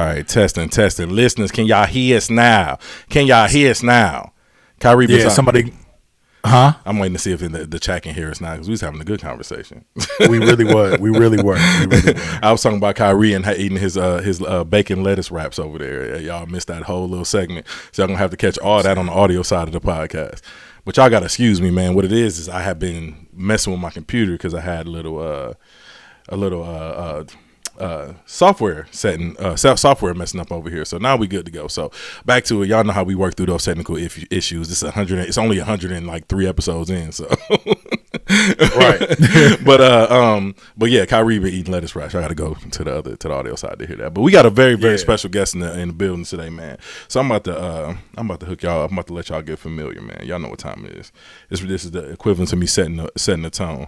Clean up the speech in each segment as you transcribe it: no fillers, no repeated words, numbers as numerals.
right, testing. Listeners, can y'all hear us now? Kyrie, yeah, somebody. Huh? I'm waiting to see if the chat can hear us now because we was having a good conversation. We really were. I was talking about Kyrie and eating his bacon lettuce wraps over there. Y'all missed that whole little segment, so y'all gonna have to catch all that on the audio side of the podcast. But y'all gotta excuse me, man. What it is I have been messing with my computer because I had a little software messing up over here. So now we good to go. So back to it. Y'all know how we work through those technical issues. It's only 103 episodes in. So right. But yeah, Kyrie been eating lettuce wraps. I got to go to the audio side to hear that. But we got a very special guest in the building today, man. So I'm about to hook y'all up. I'm about to let y'all get familiar, man. Y'all know what time it is. This is the equivalent to me setting the tone.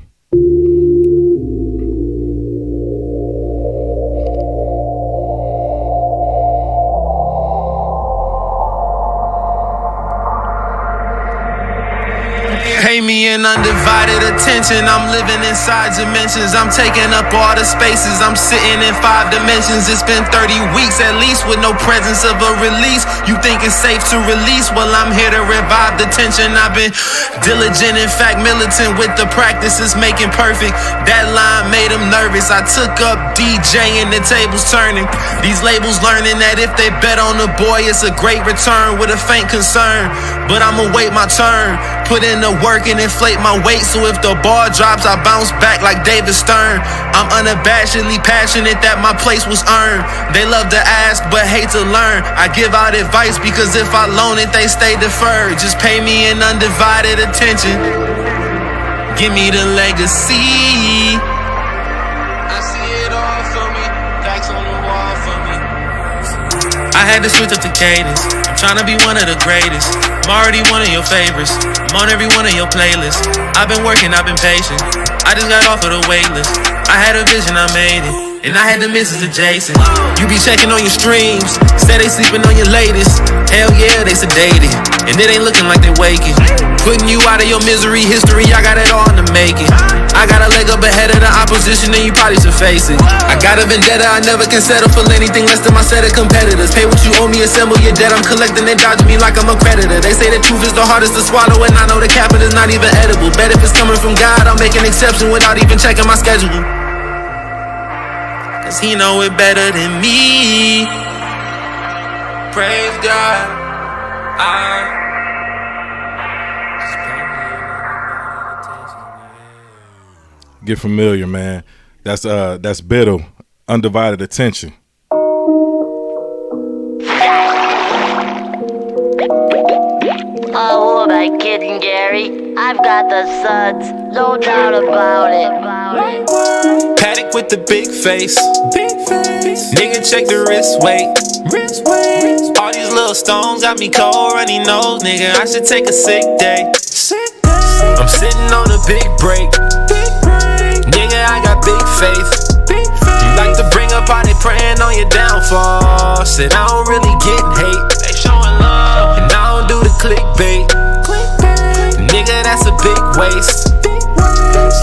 Pay me an undivided attention. I'm living inside dimensions. I'm taking up all the spaces. I'm sitting in 5 dimensions. It's been 30 weeks at least with no presence of a release. You think it's safe to release? Well, I'm here to revive the tension. I've been diligent, in fact militant with the practices making perfect. That line made them nervous. I took up DJing, the tables turning. These labels learning that if they bet on the boy, it's a great return with a faint concern. But I'ma wait my turn. Put in the work and inflate my weight, so if the ball drops, I bounce back like David Stern. I'm unabashedly passionate that my place was earned. They love to ask but hate to learn. I give out advice because if I loan it, they stay deferred. Just pay me an undivided attention. Give me the legacy. I see it all for me. Facts on the wall for me. I had to switch up the cadence. I'm trying to be one of the greatest. I'm already one of your favorites. I'm on every one of your playlists. I've been working, I've been patient. I just got off of the wait list. I had a vision, I made it. And I had the misses adjacent. You be checking on your streams. Say they sleeping on your latest. Hell yeah, they sedated. And it ain't looking like they waking. Putting you out of your misery history, I got it all in the making. I got a leg up ahead of the opposition and you probably should face it. I got a vendetta, I never can settle for anything less than my set of competitors. Pay what you owe me, assemble your debt. I'm collecting, they dodging me like I'm a creditor. They say the truth is the hardest to swallow and I know the capital's not even edible. Bet if it's coming from God, I'll make an exception without even checking my schedule. Cause he know it better than me. Praise God. Get familiar, man. That's BIDDL, undivided attention. Oh, who am I kidding, Gary? I've got the suds, no doubt about it. Paddock with the big face. Nigga, check the wrist weight. All these little stones got me cold, runny nose, nigga. I should take a sick day. I'm sitting on a big break. Nigga, I got big faith. You like to bring up how they praying on your downfall. Said I don't really get hate. They showing love, and I don't do the clickbait. Nigga, that's a big waste.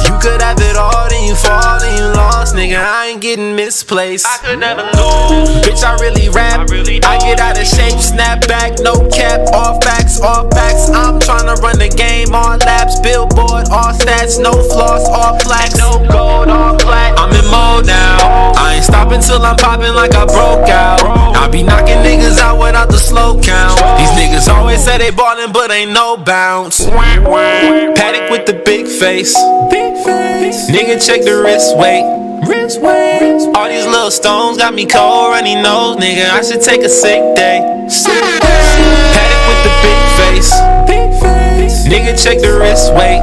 You could have it all, then you fall, then you lost. Nigga, I ain't getting misplaced. I could never lose. Bitch, I really rap. I get out of shape, snap back, no cap. All facts, all facts. I'm tryna run the game, all laps. Billboard, all stats, no floss, all plaques. No gold, all black. I'm in mode now. I ain't stopping till I'm popping like I broke out. I be knocking niggas out without the slow count. These niggas always say they ballin', but ain't no bounce. Paddock with the big face. Nigga, check the wrist weight. All these little stones got me cold, runny nose, nigga. I should take a sick day. Paddock with the big face. Nigga, check the wrist weight.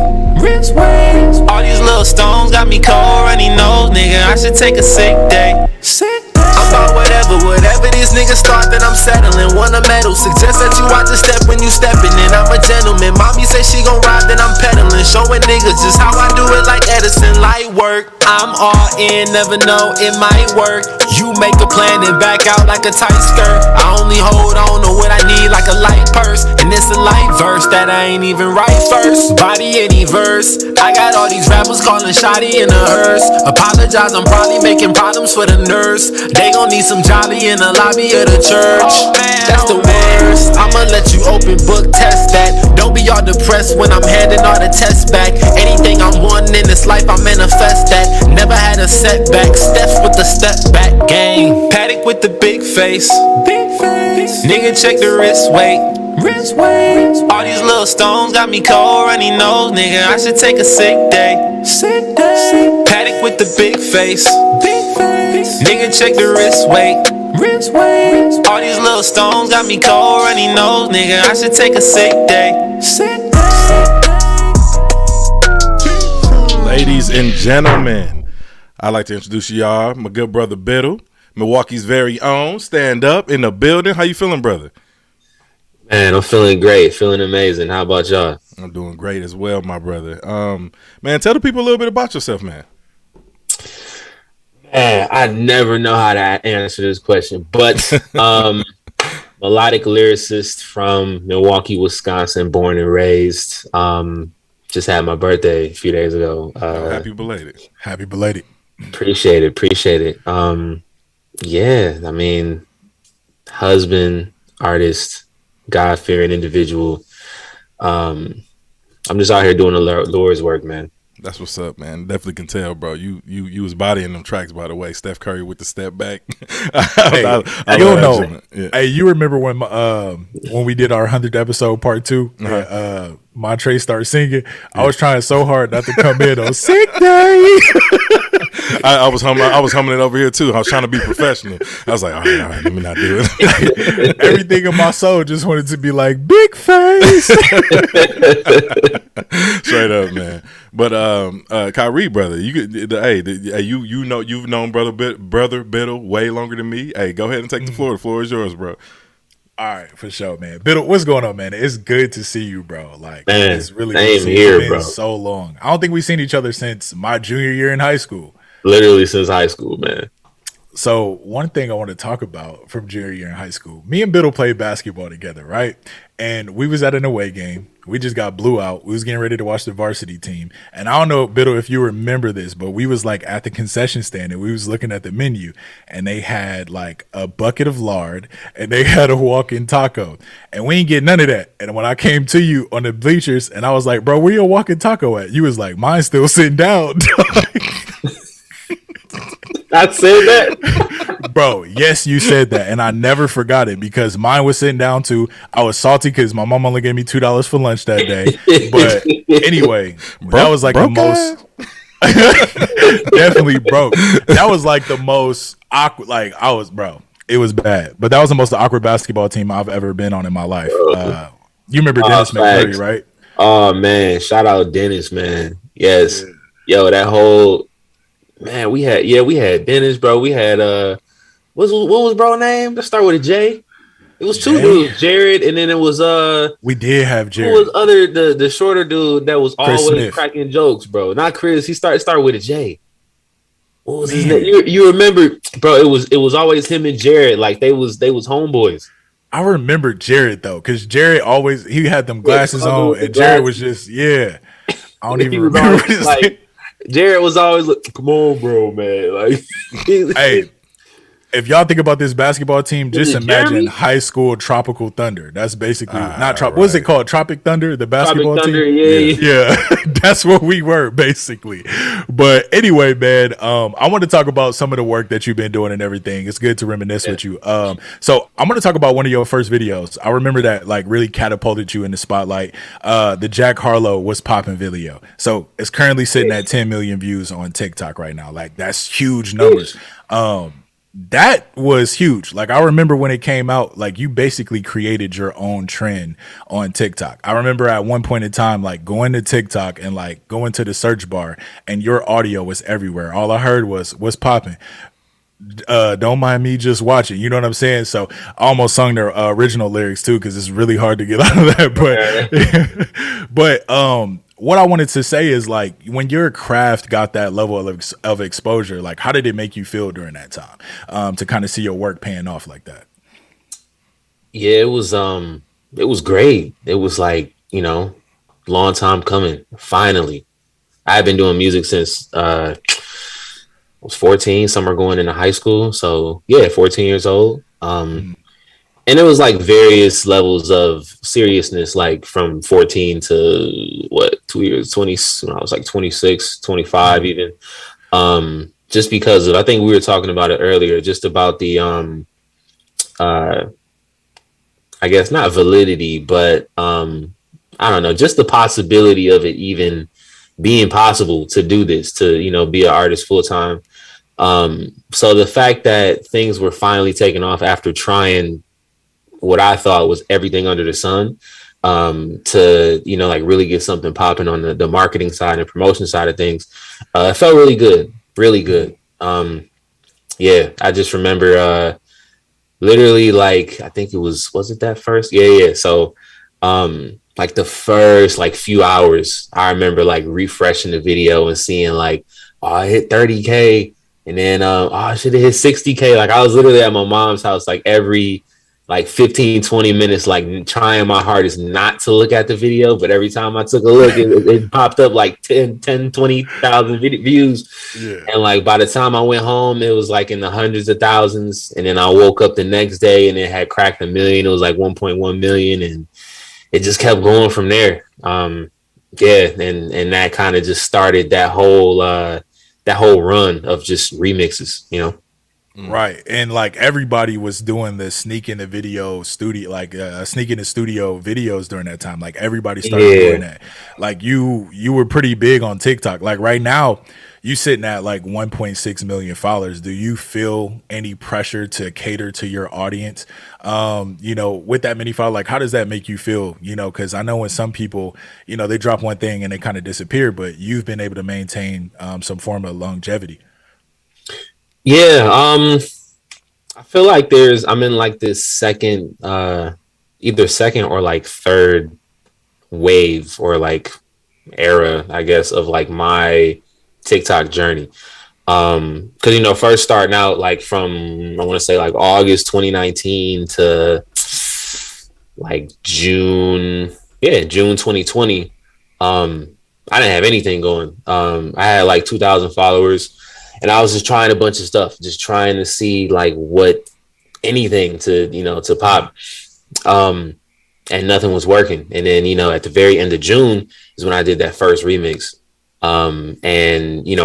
All these little stones got me cold, runny nose, nigga. I should take a sick day. I'm about whatever this nigga start that I'm settling. One on the metal. Suggest that you watch a step when you stepping in. I'm a gentleman. Mommy say she gon' ride, then I'm pedaling. Showing niggas just how I do it like Edison. Light work. I'm all in, never know it might work. You make a plan and back out like a tight skirt. I only hold on to what I need like a light purse. And it's a light verse that I ain't even write first. Body any verse. I got all these rappers calling Shotty in a hearse. Apologize, I'm probably making problems for the nurse. They gon' need some jolly in the lobby of the church. That's the worst. I'ma let you open book test that. Don't be all depressed when I'm handing all the tests back. Anything I'm wanting in this life, I manifest that. Never had a setback. Steps with the step back game. Paddock with the big face. Big face. Nigga check the wrist weight. Wrist weight. All these little stones got me cold, runny nose, nigga. I should take a sick day. Sick day. Paddock with the big face. Big face. Nigga check the wrist weight. Wrist weight. All these little stones got me cold, runny nose, nigga. I should take a sick day. Sick day. Ladies and gentlemen, I'd like to introduce y'all my good brother BIDDL, Milwaukee's very own, stand up in the building. How you feeling, brother? Man, I'm feeling great, feeling amazing. How about y'all? I'm doing great as well, my brother. Man, tell the people a little bit about yourself, man. Man, I never know how to answer this question, but melodic lyricist from Milwaukee, Wisconsin, born and raised. Just had my birthday a few days ago. Happy belated. Happy belated. Appreciate it. Yeah, I mean, husband, artist, God-fearing individual. I'm just out here doing the Lord's work, man. That's what's up, man. Definitely can tell, bro. You was bodying them tracks, by the way. Steph Curry with the step back. I don't know. Yeah. Hey, you remember when we did our 100th episode, part 2? Uh-huh. Montre started singing. I was trying so hard not to come in on sick day. I was humming it over here too. I was trying to be professional. I was like, all right, let me not do it. Everything in my soul just wanted to be like big face. Straight up, man. But Kyrie, brother, you've known brother BIDDL way longer than me. Hey, go ahead and take the floor. The floor is yours, bro. All right, for sure, man. BIDDL, what's going on, man? It's good to see you, bro. Like, man, it's really good to see here, you. It's bro. been so long. I don't think we've seen each other since my junior year in high school. Literally since high school, man. So one thing I want to talk about from junior year in high school, me and BIDDL played basketball together, right? And we was at an away game. We just got blew out. We was getting ready to watch the varsity team. And I don't know, BIDDL, if you remember this, but we was like at the concession stand and we was looking at the menu and they had like a bucket of lard and they had a walk-in taco. And we ain't get none of that. And when I came to you on the bleachers and I was like, bro, where your walk-in taco at? You was like, mine's still sitting down. I said that, bro. Yes, you said that, and I never forgot it because mine was sitting down too. I was salty because my mom only gave me $2 for lunch that day. But anyway, that was like the most definitely broke. That was like the most awkward. Like it was bad. But that was the most awkward basketball team I've ever been on in my life. You remember Dennis McMurray, right? Oh man, shout out Dennis, man. Yes, yo, that whole. Man, we had Dennis, bro. We had what was bro name? Let's start with a J. It was two dudes, Jared, and then it was we did have Jared. Who was the shorter dude that was Chris always Smith. Cracking jokes, bro? Not Chris. He started with a J. What was his name? You remember, bro? It was always him and Jared. Like they was homeboys. I remember Jared though, because Jared he had them glasses on, and Jared was just I don't even remember his name. Jared was always like, "Come on, bro, man!" Like, hey, if y'all think about this basketball team, just imagine Jeremy? high school Tropical Thunder. That's basically not right. What's it called? Tropic Thunder, the basketball Tropic Thunder, team. Yeah. That's what we were basically. But anyway, man, I want to talk about some of the work that you've been doing and everything. It's good to reminisce with you. So I'm going to talk about one of your first videos. I remember that like really catapulted you in the spotlight. The Jack Harlow was popping video. So it's currently sitting at 10 million views on TikTok right now. Like that's huge numbers. That was huge. Like I remember when it came out, like you basically created your own trend on TikTok. I remember at one point in time, like going to TikTok and like going to the search bar and your audio was everywhere. All I heard was popping. Don't mind me just watching. You know what I'm saying? So I almost sung their original lyrics too, because it's really hard to get out of that. But what I wanted to say is, like, when your craft got that level of exposure, like, how did it make you feel during that time, to kind of see your work paying off like that? Yeah, it was great. It was like, long time coming. Finally, I've been doing music since I was 14, summer going into high school. So yeah, 14 years old. And it was like various levels of seriousness, like from 14 to 2 years, 20, when I was like 26, 25 even. Just because of, I think we were talking about it earlier, just about the, I guess not validity, but I don't know, just the possibility of it even being possible to do this, to, be an artist full time. So the fact that things were finally taken off after trying what I thought was everything under the sun, to, like really get something popping on the marketing side and promotion side of things, it felt really good, really good. Yeah, I just remember, literally, like, I think was it that first? Yeah. So, like the first like few hours, I remember like refreshing the video and seeing like, oh, I hit 30K, and then I should have hit 60K. Like, I was literally at my mom's house like every like 15, 20 minutes, like trying my hardest not to look at the video. But every time I took a look, it popped up like 10, 20,000 views. Yeah. And like by the time I went home, it was like in the hundreds of thousands. And then I woke up the next day and it had cracked 1 million. It was like 1.1 million. And it just kept going from there. Yeah. And that kind of just started that whole run of just remixes, Right. And like everybody was doing the sneak in the video studio, like sneak in the studio videos during that time. Like everybody started doing that. Like you were pretty big on TikTok. Like right now you sitting at like 1.6 million followers. Do you feel any pressure to cater to your audience? With that many followers, like how does that make you feel? Because I know when some people, they drop one thing and they kind of disappear, but you've been able to maintain some form of longevity. Yeah, I feel like I'm in like this second, either second or like third wave or like era, I guess, of like my TikTok journey. Cause first starting out like from, I want to say like August 2019 to like June 2020. I didn't have anything going. I had like 2,000 followers. And I was just trying a bunch of stuff, just trying to see like anything to pop. And nothing was working. And then, at the very end of June is when I did that first remix. And,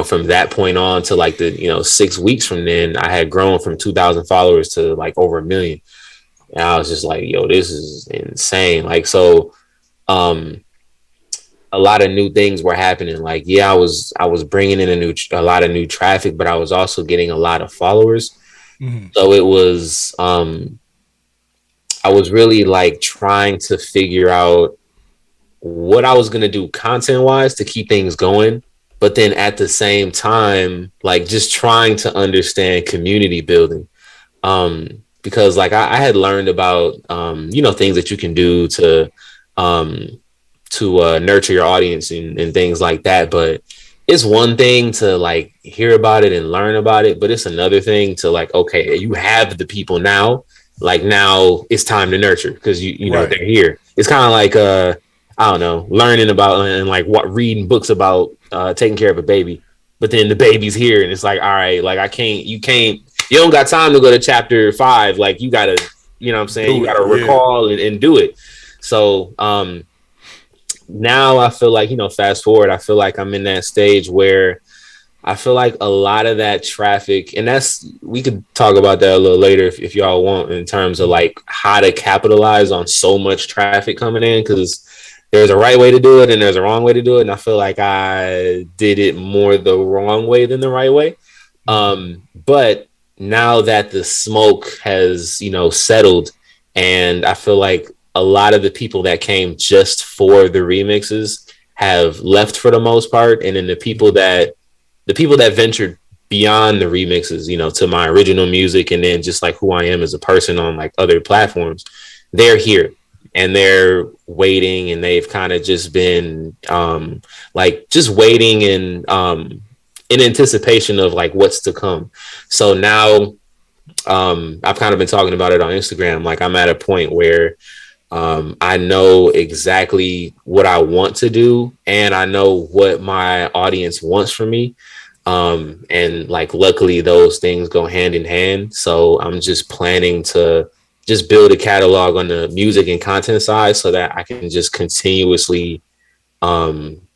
from that point on to like the, 6 weeks from then, I had grown from 2,000 followers to like over 1 million. And I was just like, yo, this is insane. Like, so, a lot of new things were happening. Like, yeah, I was bringing in a lot of new traffic, but I was also getting a lot of followers. Mm-hmm. So it was, I was really like trying to figure out what I was going to do content wise to keep things going. But then at the same time, like just trying to understand community building. Because like I had learned about, things that you can do to nurture your audience and things like that. But it's one thing to like hear about it and learn about it, but it's another thing to like, okay, you have the people now, like now it's time to nurture because you know, they're here. It's kind of like, I don't know, learning about and like reading books about taking care of a baby, but then the baby's here and it's like, all right, like you don't got time to go to chapter 5. Like you gotta, you know what I'm saying? You gotta recall and do it. So, now I feel like, fast forward, I feel like I'm in that stage where I feel like a lot of that traffic, and we could talk about that a little later if y'all want, in terms of like how to capitalize on so much traffic coming in, because there's a right way to do it and there's a wrong way to do it. And I feel like I did it more the wrong way than the right way. But now that the smoke has, settled, and I feel like a lot of the people that came just for the remixes have left for the most part. And then the people that ventured beyond the remixes, you know, to my original music, and then just like who I am as a person on like other platforms, they're here and they're waiting, and they've kind of just been like just waiting in anticipation of like what's to come. So now I've kind of been talking about it on Instagram. Like I'm at a point where I know exactly what I want to do, and I know what my audience wants from me. And like luckily those things go hand in hand. So I'm just planning to just build a catalog on the music and content side so that I can just continuously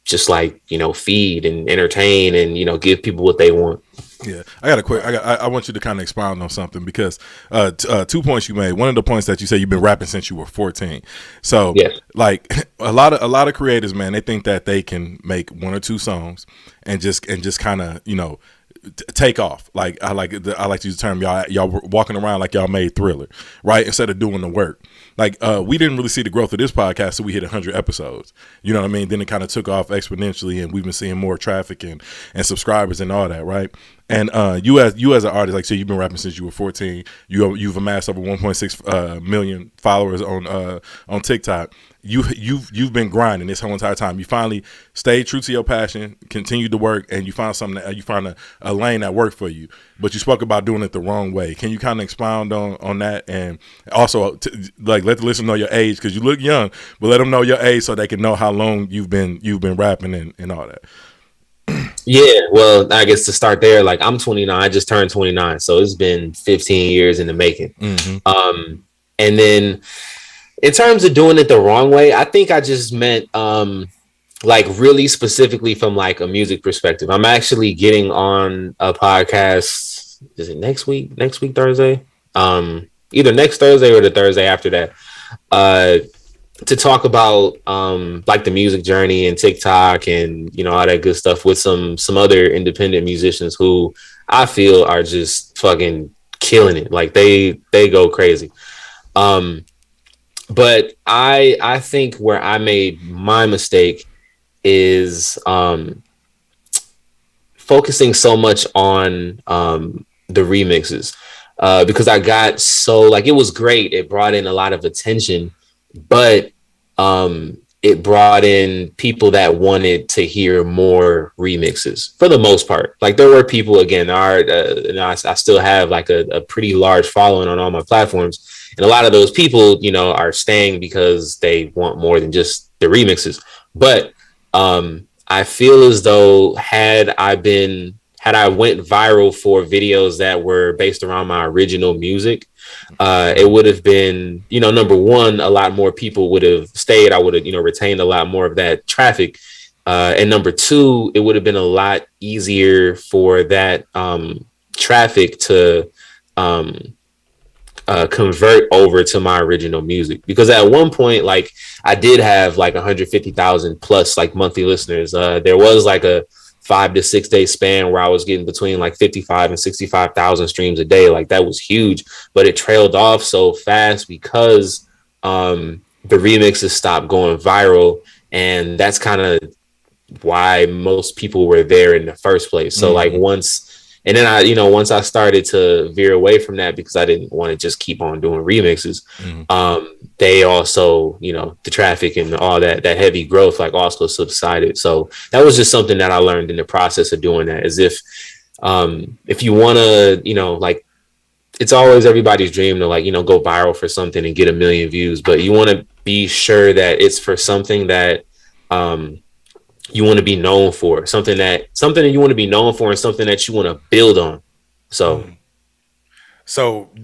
just like, you know, feed and entertain and, you know, give people what they want. Yeah, I want you to kind of expound on something, because 2 points you made. One of the points that you say you've been rapping since you were 14. So yes. like a lot of creators, man, they think that they can make 1 or 2 songs and just kind of, you know, take off. Like I like to use the term, y'all walking around like y'all made Thriller, right? Instead of doing the work. Like we didn't really see the growth of this podcast, so we hit 100 episodes. You know what I mean? Then it kind of took off exponentially, and we've been seeing more traffic and subscribers and all that, right? And you as an artist, like, so you've been rapping since you were 14. You've amassed over 1.6 million followers on TikTok. You've been grinding this whole entire time. You finally stayed true to your passion, continued to work, and you found something that you found a lane that worked for you. But you spoke about doing it the wrong way. Can you kind of expound on that, and also like let the listener know your age, because you look young, but let them know your age so they can know how long you've been rapping and all that. Yeah, well, I guess to start there, like I'm 29, I just turned 29, so it's been 15 years in the making. Mm-hmm. And then in terms of doing it the wrong way, I think I just meant like really specifically from like a music perspective. I'm actually getting on a podcast. Is it next week Thursday? Either next Thursday or the Thursday after that. To talk about like the music journey and TikTok and, you know, all that good stuff with some other independent musicians who I feel are just fucking killing it. Like they go crazy. But I think where I made my mistake is focusing so much on the remixes, because I got so like, it was great. It brought in a lot of attention, but it brought in people that wanted to hear more remixes for the most part. Like there were people, again, I still have like a pretty large following on all my platforms. And a lot of those people, you know, are staying because they want more than just the remixes. But I feel as though had I went viral for videos that were based around my original music, it would have been, you know, number one, a lot more people would have stayed. I would have, you know, retained a lot more of that traffic. And number two, it would have been a lot easier for that traffic to convert over to my original music. Because at one point, like I did have like 150,000 plus like monthly listeners. There was like a 5 to 6 day span where I was getting between like 55 and 65,000 streams a day. Like that was huge, but it trailed off so fast because the remixes stopped going viral. And that's kind of why most people were there in the first place. So like once I started to veer away from that because I didn't want to just keep on doing remixes. They also, you know, the traffic and all that heavy growth like also subsided. So that was just something that I learned in the process of doing that, is if you want to, you know, like it's always everybody's dream to like, you know, go viral for something and get 1 million views, but you want to be sure that it's for something that you want to be known for, something that you want to be known for, and something that you want to build on. So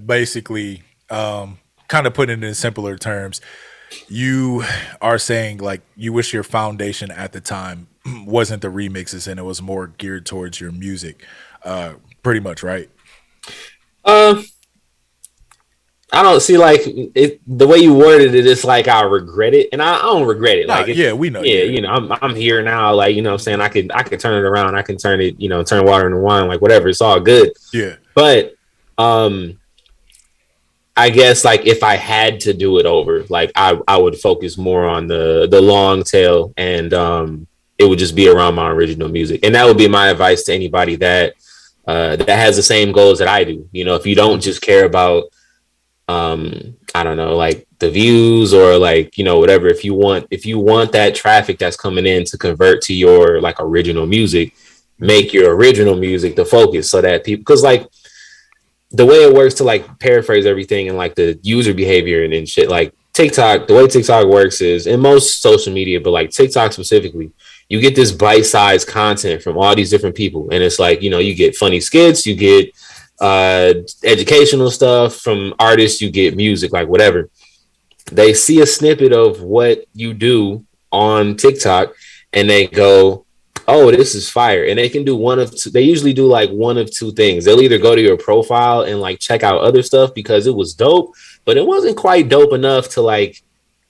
basically, kind of putting it in simpler terms, you are saying like you wish your foundation at the time wasn't the remixes and it was more geared towards your music, pretty much, right? I don't see like it, the way you worded it. It's like I regret it, and I don't regret it. Like, we know. Yeah, you know, I'm here now. Like, you know, what I'm saying I could turn it around. I can turn it, you know, turn water into wine. Like, whatever. It's all good. Yeah. But I guess like if I had to do it over, like I would focus more on the long tail, and it would just be around my original music. And that would be my advice to anybody that that has the same goals that I do. You know, if you don't just care about, I don't know, like the views or like, you know, whatever, if you want that traffic that's coming in to convert to your like original music, make your original music the focus so that people, because like the way it works, to like paraphrase everything and like the user behavior and shit, like TikTok, the way TikTok works is, in most social media, but like TikTok specifically, you get this bite-sized content from all these different people. And it's like, you know, you get funny skits, you get educational stuff from artists, you get music, like whatever. They see a snippet of what you do on TikTok and they go, oh, this is fire. And they can do one of two. They usually do like one of two things. They'll either go to your profile and like check out other stuff because it was dope, but it wasn't quite dope enough to like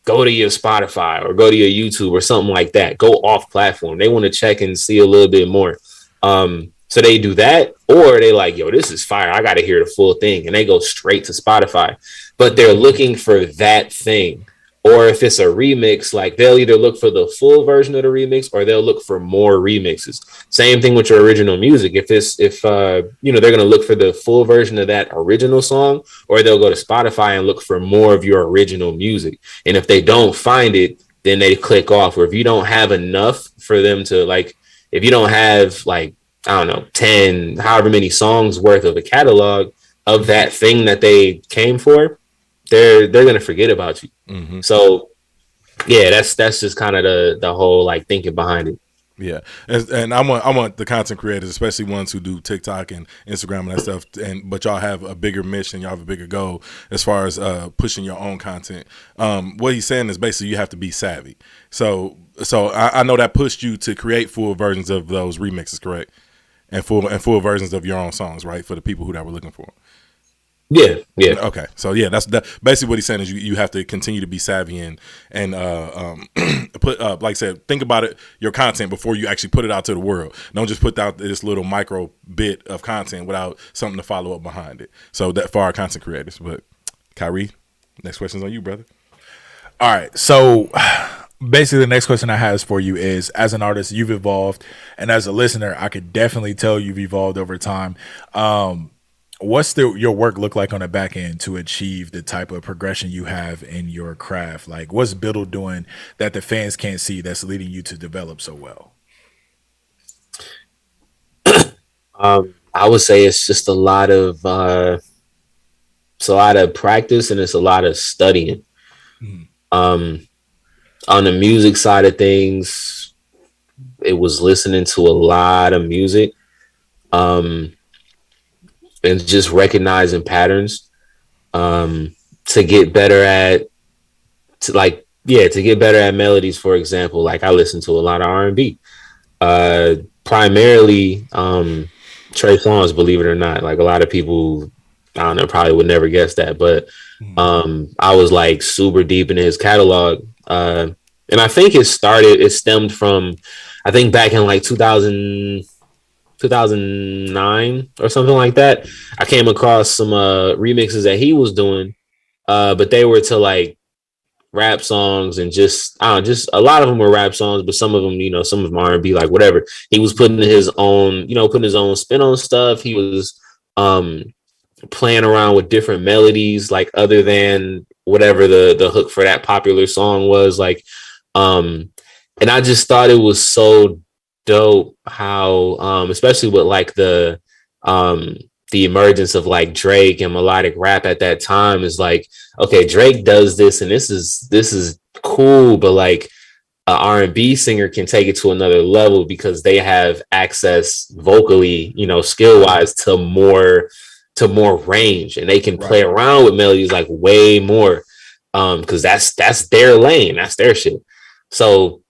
go to your Spotify or go to your YouTube or something like that. Go off platform. They want to check and see a little bit more. So they do that, or they like, yo, this is fire. I got to hear the full thing. And they go straight to Spotify, but they're looking for that thing. Or if it's a remix, like they'll either look for the full version of the remix or they'll look for more remixes. Same thing with your original music. If you know, they're going to look for the full version of that original song, or they'll go to Spotify and look for more of your original music. And if they don't find it, then they click off. Or if you don't have enough for them to like, if you don't have like, I don't know, 10, however many songs worth of a catalog of that thing that they came for, they're gonna forget about you. Mm-hmm. So yeah, that's just kind of the whole like thinking behind it. Yeah, and I want the content creators, especially ones who do TikTok and Instagram and that stuff, but y'all have a bigger mission, y'all have a bigger goal as far as pushing your own content. What he's saying is basically you have to be savvy. So I know that pushed you to create full versions of those remixes, correct? And full versions of your own songs, right? For the people that were looking for them. Yeah. Okay. So yeah, that's basically what he's saying is you have to continue to be savvy and put like I said, think about it, your content before you actually put it out to the world. Don't just put out this little micro bit of content without something to follow up behind it. So that for our content creators. But Kyrie, next question's on you, brother. All right. So basically the next question I have for you is, as an artist, you've evolved, and as a listener, I could definitely tell you've evolved over time. What's your work look like on the back end to achieve the type of progression you have in your craft? Like, what's BIDDL doing that the fans can't see that's leading you to develop so well? I would say it's just a lot of practice, and it's a lot of studying. On the music side of things, it was listening to a lot of music. And just recognizing patterns, to get better at melodies. For example, like I listen to a lot of R&B, primarily Trey Songz, believe it or not. Like a lot of people, I don't know, probably would never guess that, but I was like super deep in his catalog, and I think it stemmed from, I think back in like 2009 or something like that. I came across some remixes that he was doing, but they were to like rap songs, and just a lot of them were rap songs, but some of them, you know, some of them R&B, like whatever. He was putting his own spin on stuff. He was playing around with different melodies, like other than whatever the hook for that popular song was, like, and I just thought it was so dope how especially with like the emergence of like Drake and melodic rap at that time, is like, okay, Drake does this and this is cool, but like a R&B singer can take it to another level because they have access vocally, you know, skill wise to more range, and they can play around with melodies like way more, because that's their lane, that's their shit. So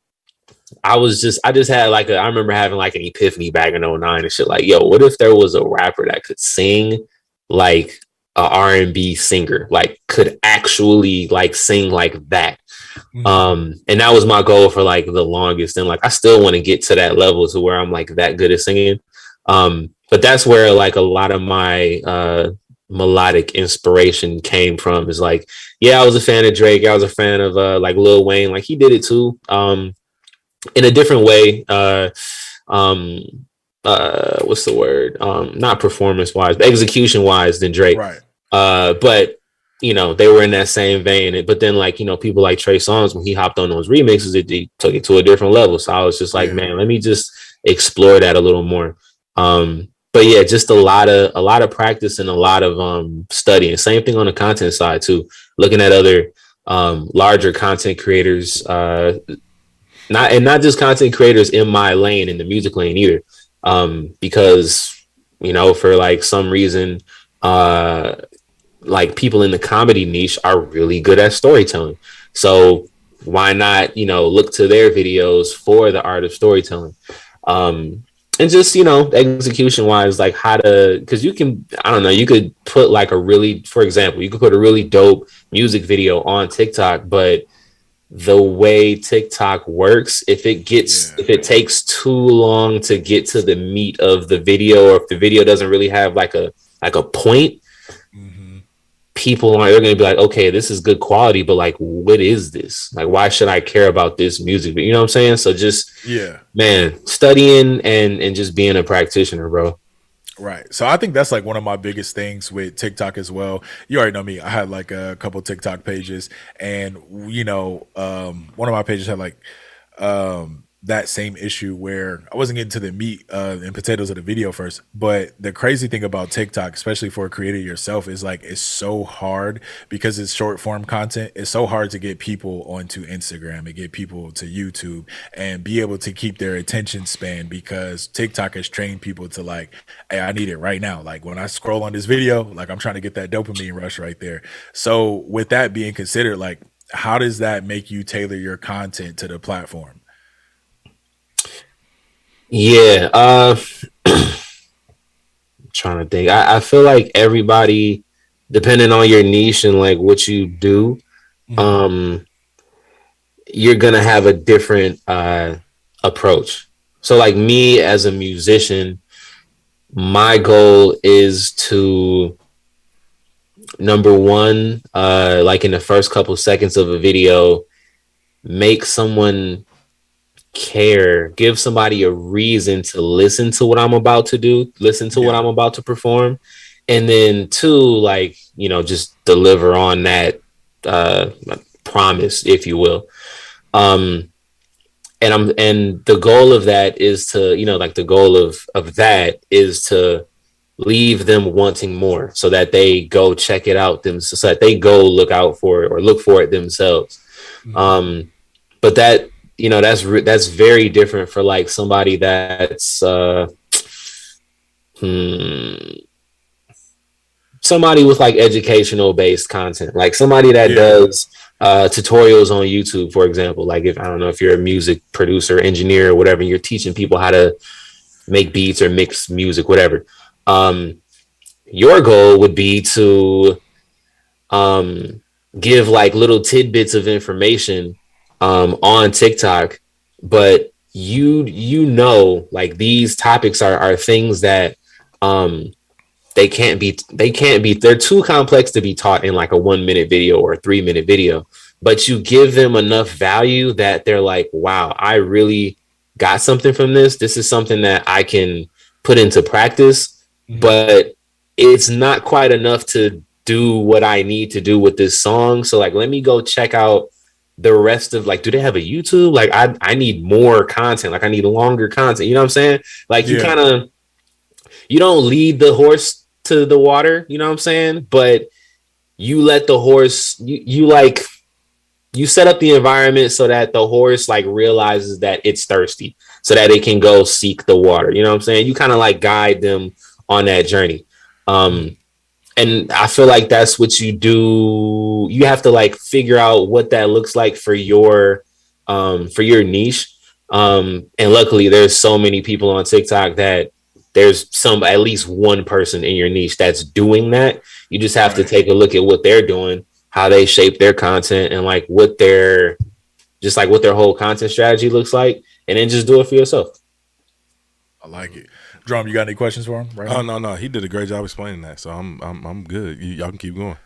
I just had like I remember having like an epiphany back in 2009 and shit, like, yo, what if there was a rapper that could sing like a R&B singer, like could actually like sing like that? And that was my goal for like the longest, and like I still want to get to that level to where I'm like that good at singing. But that's where like a lot of my melodic inspiration came from, is like, yeah, I was a fan of Drake, I was a fan of like Lil Wayne, like he did it too, in a different way. what's the word? Not performance wise, but execution wise than Drake. Right. But they were in that same vein. But then people like Trey Songz, when he hopped on those remixes, he took it to a different level. So I was just like, man, let me just explore that a little more. But yeah, just a lot of practice and a lot of studying. Same thing on the content side too. Looking at other larger content creators, not just content creators in my lane, in the music lane either. Because for like some reason, like people in the comedy niche are really good at storytelling. So why not, look to their videos for the art of storytelling? And just, execution wise, like how to, because you could put like for example, you could put a really dope music video on TikTok, but the way TikTok works, if it takes too long to get to the meat of the video, or if the video doesn't really have like a point, they're going to be like, okay, this is good quality, but like, what is this? Like, why should I care about this music? You know what I'm saying? So just, man, studying and just being a practitioner, bro. Right. So I think that's like one of my biggest things with TikTok as well. You already know me. I had like a couple TikTok pages, and one of my pages had like that same issue where I wasn't getting to the meat and potatoes of the video first. But the crazy thing about TikTok, especially for a creator yourself, is like it's so hard because it's short form content. It's so hard to get people onto Instagram and get people to YouTube and be able to keep their attention span, because TikTok has trained people to like, hey, I need it right now. Like when I scroll on this video, like I'm trying to get that dopamine rush right there. So with that being considered, like how does that make you tailor your content to the platform? Yeah, trying to think. I feel like everybody, depending on your niche and like what you do, you're gonna have a different approach. So like me as a musician, my goal is to, number one, like in the first couple seconds of a video, make someone care, give somebody a reason to listen to what I'm about to do, listen to what I'm about to perform. And then two, like, just deliver on that promise, if you will. And the goal of that is to, like the goal of that is to leave them wanting more, so that they go check it out so that they go look for it themselves. But that, that's very different for like somebody that's somebody with like educational based content, like somebody that does tutorials on YouTube, for example. Like I don't know if you're a music producer, engineer, or whatever, and you're teaching people how to make beats or mix music, whatever. Your goal would be to give like little tidbits of information on TikTok, but like these topics are things that they're too complex to be taught in like a 1 minute video or a 3 minute video, but you give them enough value that they're like, wow, I really got something from this. This is something that I can put into practice, but it's not quite enough to do what I need to do with this song. So like, let me go check out the rest of, like, do they have a YouTube? Like I need more content. Like I need longer content. You know what I'm saying? Like you you don't lead the horse to the water, you know what I'm saying? But you let the horse, you set up the environment so that the horse like realizes that it's thirsty, so that it can go seek the water. You know what I'm saying? You kind of like guide them on that journey. And I feel like that's what you do. You have to like figure out what that looks like for your niche. And luckily there's so many people on TikTok that there's at least one person in your niche that's doing that. You just have to take a look at what they're doing, how they shape their content, and like what their whole content strategy looks like, and then just do it for yourself. I like it. Drum, you got any questions for him? Right now? No. He did a great job explaining that, so I'm good. Y'all can keep going.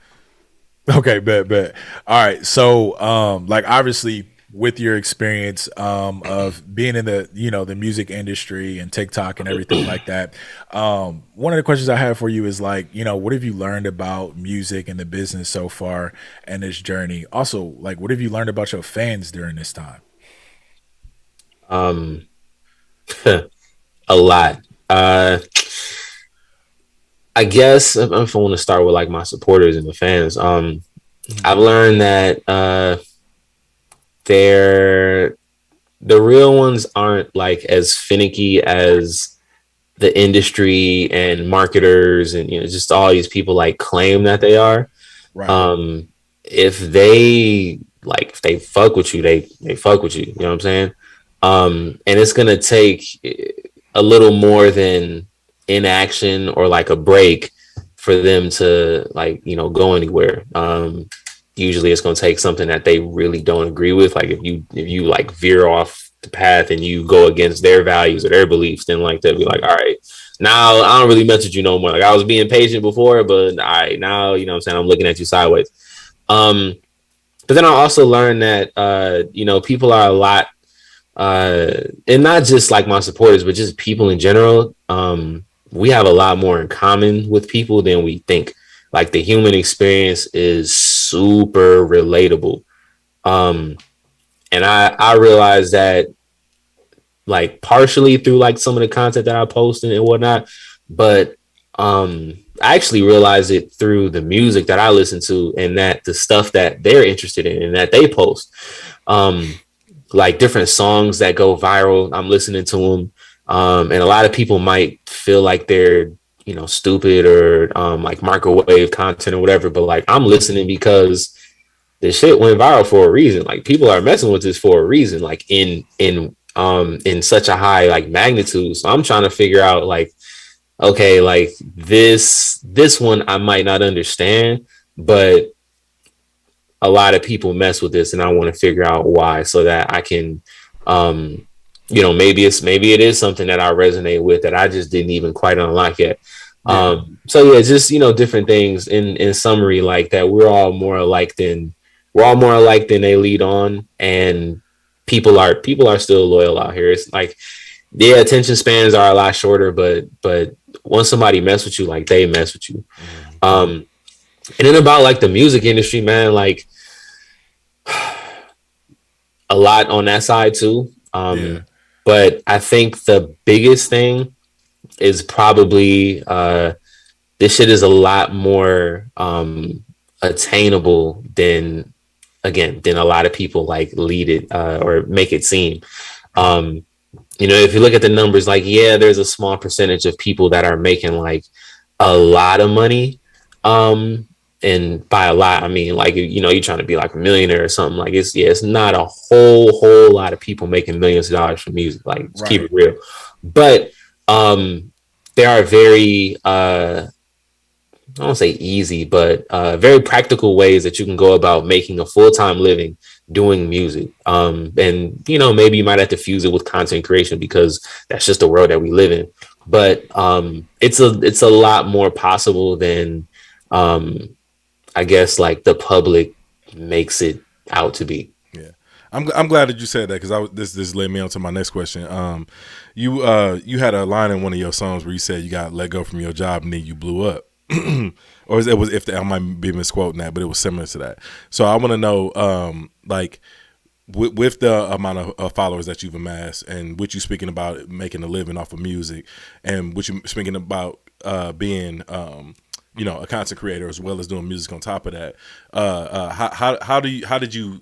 Okay, bet. All right, so like obviously with your experience of being in the the music industry and TikTok and everything like that. One of the questions I have for you is like, what have you learned about music and the business so far and this journey? Also, like, what have you learned about your fans during this time? A lot. I guess if I want to start with like my supporters and the fans, I've learned that the real ones aren't like as finicky as the industry and marketers and just all these people like claim that they are. Right. If they fuck with you, they fuck with you. You know what I'm saying? And it's gonna take a little more than inaction or like a break for them to go anywhere. Usually it's going to take something that they really don't agree with. Like if you like veer off the path and you go against their values or their beliefs, then like they'll be like, all right, now I don't really mess with you no more. Like I was being patient before, but all right, now, what I'm saying, I'm looking at you sideways. But then I also learned that, people are a lot, and not just like my supporters, but just people in general. We have a lot more in common with people than we think. Like the human experience is super relatable. And I realized that like partially through like some of the content that I post and whatnot, but I actually realized it through the music that I listen to and that the stuff that they're interested in and that they post. Like different songs that go viral, I'm listening to them. And a lot of people might feel like they're, stupid or like microwave content or whatever, but like I'm listening because the shit went viral for a reason. Like people are messing with this for a reason, like in such a high like magnitude. So I'm trying to figure out like, okay, like this one I might not understand, but a lot of people mess with this and I want to figure out why so that I can maybe it is something that I resonate with that I just didn't even quite unlock yet. So yeah, just different things in summary, like that we're all more alike than they lead on, and people are still loyal out here. It's like attention spans are a lot shorter, but once somebody mess with you, like they mess with you. And then about like the music industry, man, like a lot on that side too. But I think the biggest thing is probably this shit is a lot more attainable than a lot of people like lead it or make it seem. If you look at the numbers, like, there's a small percentage of people that are making like a lot of money. And by a lot, I mean, like, you're trying to be like a millionaire or something. Like it's not a whole lot of people making millions of dollars from music. Like, let's keep it real. But there are very, I don't say easy, but very practical ways that you can go about making a full-time living doing music. And, maybe you might have to fuse it with content creation because that's just the world that we live in. But it's a lot more possible than I guess like the public makes it out to be. Yeah, I'm glad that you said that because this led me on to my next question. You had a line in one of your songs where you said you got let go from your job and then you blew up, or I might be misquoting that, but it was similar to that. So I want to know, like, with the amount of followers that you've amassed and what you speaking about making a living off of music, and what you speaking about being a content creator as well as doing music on top of that. How did you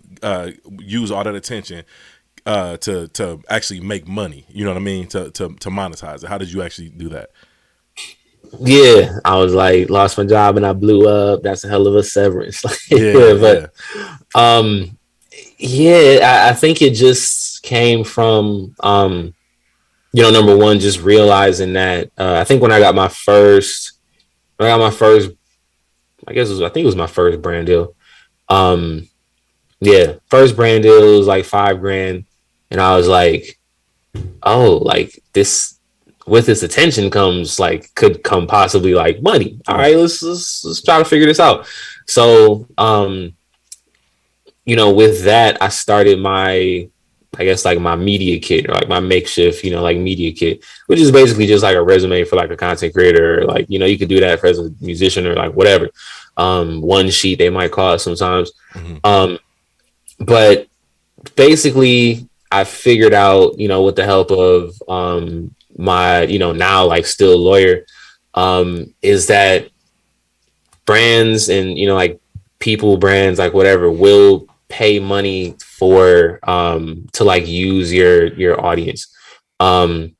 use all that attention to actually make money? You know what I mean? To monetize it. How did you actually do that? Yeah, I was like lost my job and I blew up. That's a hell of a severance. I think it just came from number one, just realizing that I think when I got my first, I think it was my first brand deal. First brand deal was like $5,000, and I was like, oh, like this, with this attention could come possibly like money. All right, let's try to figure this out. So with that, I started my, I guess, like my media kit, or like my makeshift, like media kit, which is basically just like a resume for like a content creator. Or like, you could do that for as a musician or like whatever. One sheet they might call it sometimes. But basically I figured out, with the help of my, now like still lawyer, is that brands and, like people, brands, like whatever, will pay money for to like use your audience. And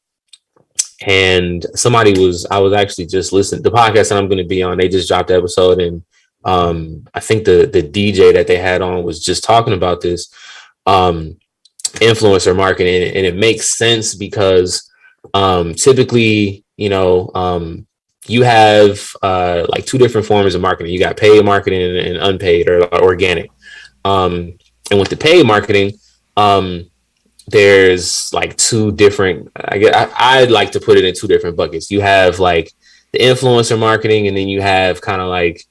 I was actually just listening the podcast that I'm going to be on. They just dropped the episode, and I think the DJ that they had on was just talking about this influencer marketing, and it makes sense because typically, you have like two different forms of marketing. You got paid marketing and unpaid or organic. And with the paid marketing, there's like two different, I'd like to put it in two different buckets. You have like the influencer marketing, and then you have kind of like,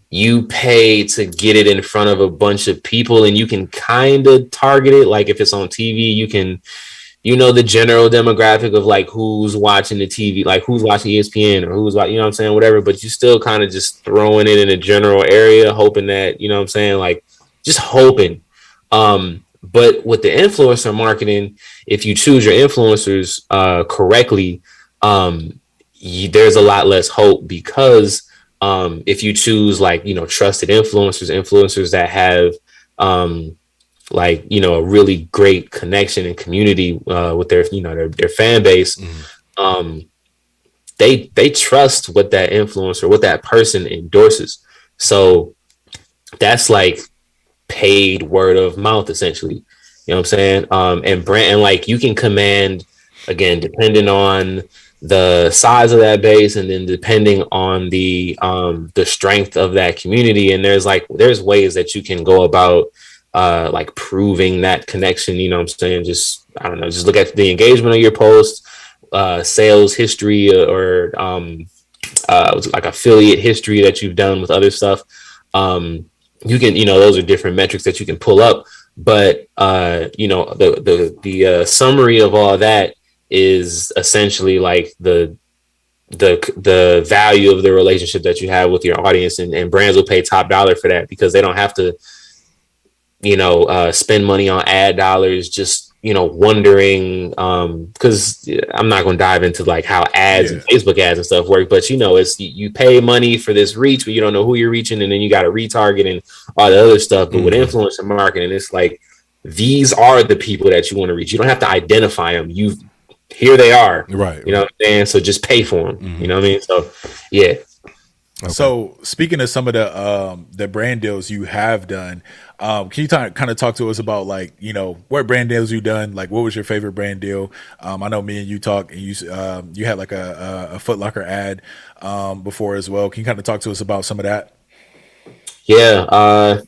you pay to get it in front of a bunch of people, and you can kind of target it. Like if it's on TV, you can, the general demographic of like who's watching the TV, like who's watching ESPN or who's watching, what I'm saying, whatever, but you still kind of just throwing it in a general area, hoping that, what I'm saying, like just hoping. But with the influencer marketing, if you choose your influencers correctly, there's a lot less hope, because if you choose like, trusted influencers that have like, a really great connection and community with their, their fan base, they trust what that influencer, what that person endorses. So that's like paid word of mouth, essentially. You know what I'm saying? And brand, and like you can command, again, depending on the size of that base, and then depending on the strength of that community. And there's ways that you can go about like proving that connection. You know what I'm saying? Just, I don't know, just look at the engagement of your post, sales history, or like affiliate history that you've done with other stuff. You can, those are different metrics that you can pull up, but the summary of all that is essentially like the value of the relationship that you have with your audience, and brands will pay top dollar for that, because they don't have to, spend money on ad dollars, just, wondering, because I'm not going to dive into like how ads and Facebook ads and stuff work, but it's, you pay money for this reach, but you don't know who you're reaching, and then you got to retarget and all the other stuff. But with influencer marketing, it's like, these are the people that you want to reach. You don't have to identify them. Here they are. Right. You know what I'm saying? So just pay for them. You know what I mean? So, yeah. Okay. So speaking of some of the brand deals you have done, can you kind of talk to us about like, what brand deals you've done? Like, what was your favorite brand deal? I know me and you talked, and you had like a Foot Locker ad before as well. Can you kind of talk to us about some of that? Yeah. I'm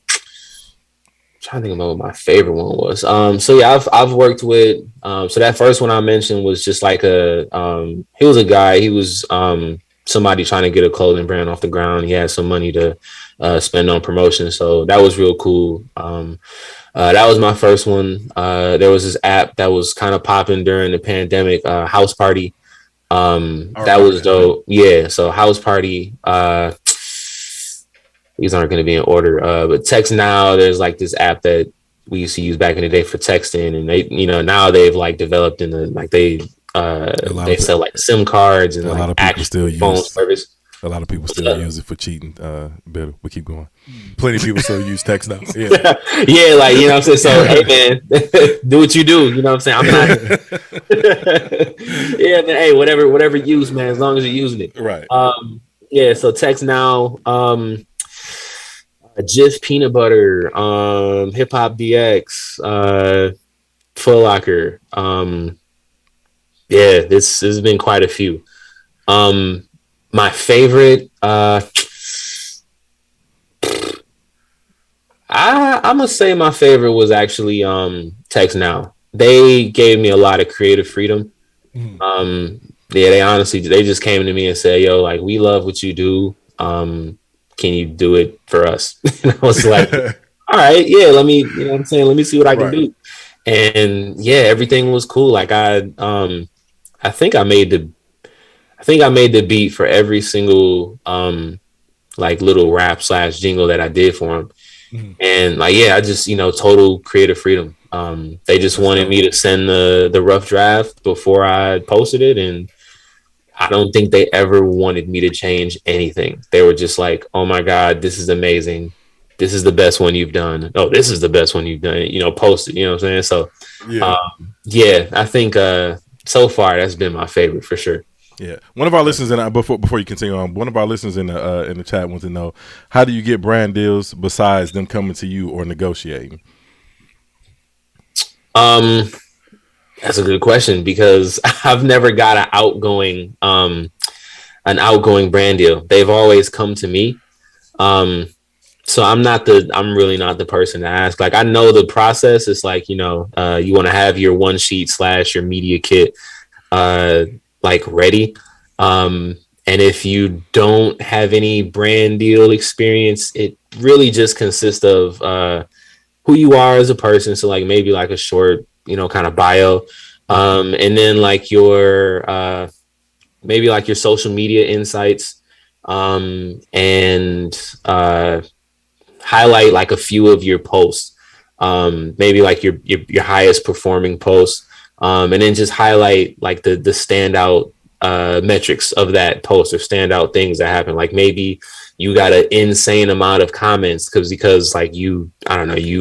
trying to think about what my favorite one was. So yeah, I've worked with, so that first one I mentioned was just like he was a guy, he was somebody trying to get a clothing brand off the ground. He had some money to spend on promotion, so that was real cool. That was my first one. There was this app that was kind of popping during the pandemic, House Party. That was dope. Yeah, so House Party, these aren't going to be in order, but Text Now, there's like this app that we used to use back in the day for texting, and they, now they've like developed in the, like they sell like SIM cards, and a like lot of people still phone use service. A lot of people still use it for cheating. Better, we keep going. Plenty of people still use Text Now. Yeah, yeah, like, what I'm saying. So hey man, do what you do. You know what I'm saying? I'm not. Yeah, man. Hey, whatever you use, man. As long as you're using it, right? Yeah. So Text Now, Jif Peanut Butter, Hip Hop DX, Foot Locker. Yeah, this has been quite a few. My favorite, I'm gonna say my favorite was actually Text Now. They gave me a lot of creative freedom. Yeah, they just came to me and said, "Yo, like, we love what you do. Can you do it for us?" And I was like, all right, yeah, let me, you know what I'm saying? Let me see what I can Right. do. And yeah, everything was cool. Like I think I made the beat for every single like little rap slash jingle that I did for him. Mhm. And like, yeah, I just, total creative freedom. They just That's wanted dope. me to send the rough draft before I posted it. And I don't think they ever wanted me to change anything. They were just like, oh my God, this is amazing. This is the best one you've done. Oh, this is the best one you've done. Post it, you know what I'm saying? So Yeah. yeah, I think so far that's been my favorite for sure. Yeah, one of our listeners before you continue on, one of our listeners in the chat wants to know, how do you get brand deals besides them coming to you or negotiating? That's a good question because I've never got an outgoing brand deal. They've always come to me. So I'm really not the person to ask. Like, I know the process. It's like, you want to have your one sheet / your media kit, like ready. And if you don't have any brand deal experience, it really just consists of, who you are as a person. So like maybe like a short, kind of bio. And then like your, maybe like your social media insights, and highlight like a few of your posts, maybe like your highest performing posts, and then just highlight like the standout metrics of that post or standout things that happen. Like maybe you got an insane amount of comments because like you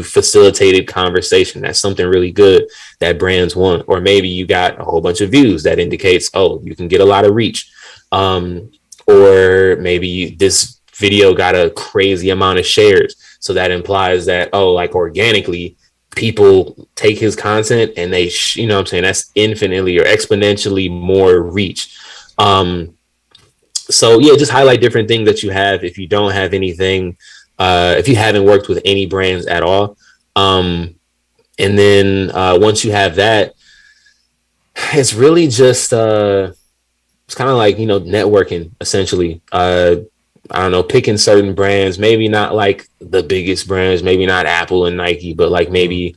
facilitated conversation. That's something really good that brands want. Or maybe you got a whole bunch of views that indicates, oh, you can get a lot of reach. Or maybe this video got a crazy amount of shares. So that implies that, oh, like organically people take his content and they, what I'm saying, that's infinitely or exponentially more reach. So yeah, just highlight different things that you have. If you don't have anything, if you haven't worked with any brands at all. And then once you have that, it's really just, it's kind of like, networking essentially. I don't know, picking certain brands, maybe not like the biggest brands, maybe not Apple and Nike, but like maybe,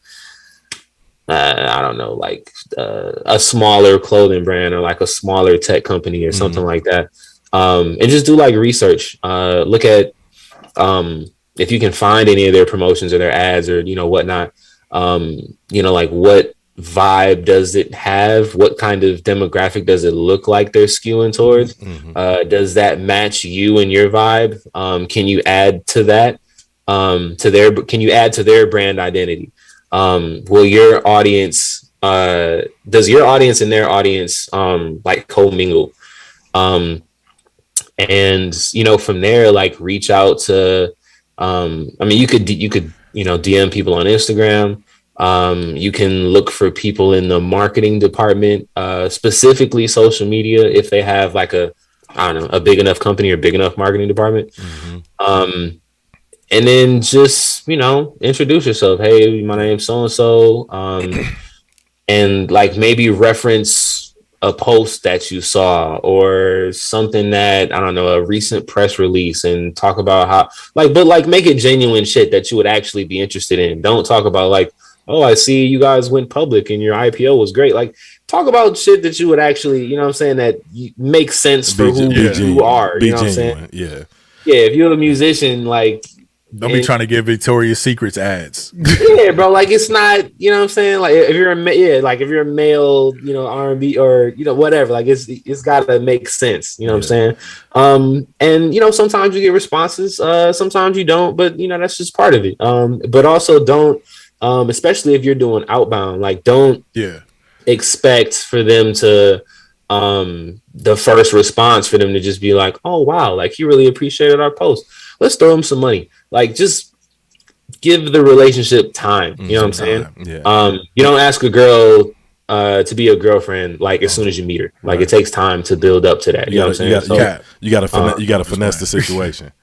I don't know, like a smaller clothing brand or like a smaller tech company or something like that. And just do like research, look at, if you can find any of their promotions or their ads or, whatnot, like what vibe does it have? What kind of demographic does it look like they're skewing towards? Does that match you and your vibe? Can you add to that? Can you add to their brand identity? Will your audience, does your audience and their audience, like commingle? And, from there, like reach out to, you could, DM people on Instagram. You can look for people in the marketing department, specifically social media, if they have like a big enough company or big enough marketing department. And then just, introduce yourself. Hey, my name's so-and-so. And like maybe reference a post that you saw or something that, I don't know, a recent press release, and talk about how but make it genuine shit that you would actually be interested in. Don't talk about like, oh, I see you guys went public and your IPO was great. Like, talk about shit that you would actually, that makes sense for who you are. You know what I'm saying? Yeah. Yeah. If you're a musician, like, don't be trying to get Victoria's Secrets ads. Yeah, bro. Like, it's not, you know what I'm saying? Like, if you're a male, R&B or, whatever, like it's got to make sense. You know what I'm saying? And, sometimes you get responses, sometimes you don't, but, that's just part of it. But also don't, especially if you're doing outbound, like don't expect for them to, the first response for them to just be like, oh, wow, like he really appreciated our post. Let's throw him some money. Like, just give the relationship time. You know what I'm saying? Yeah. You don't ask a girl to be a girlfriend like as soon as you meet her. Like, it takes time to build up to that. You know what I'm saying? You got to finesse the situation.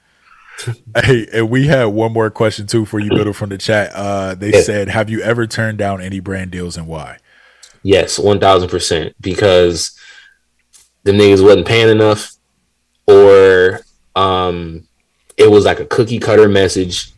Hey, and we had one more question too for you, Biddle, from the chat. They said, have you ever turned down any brand deals and why? Yes, 1000%. Because the niggas wasn't paying enough, or it was like a cookie cutter message,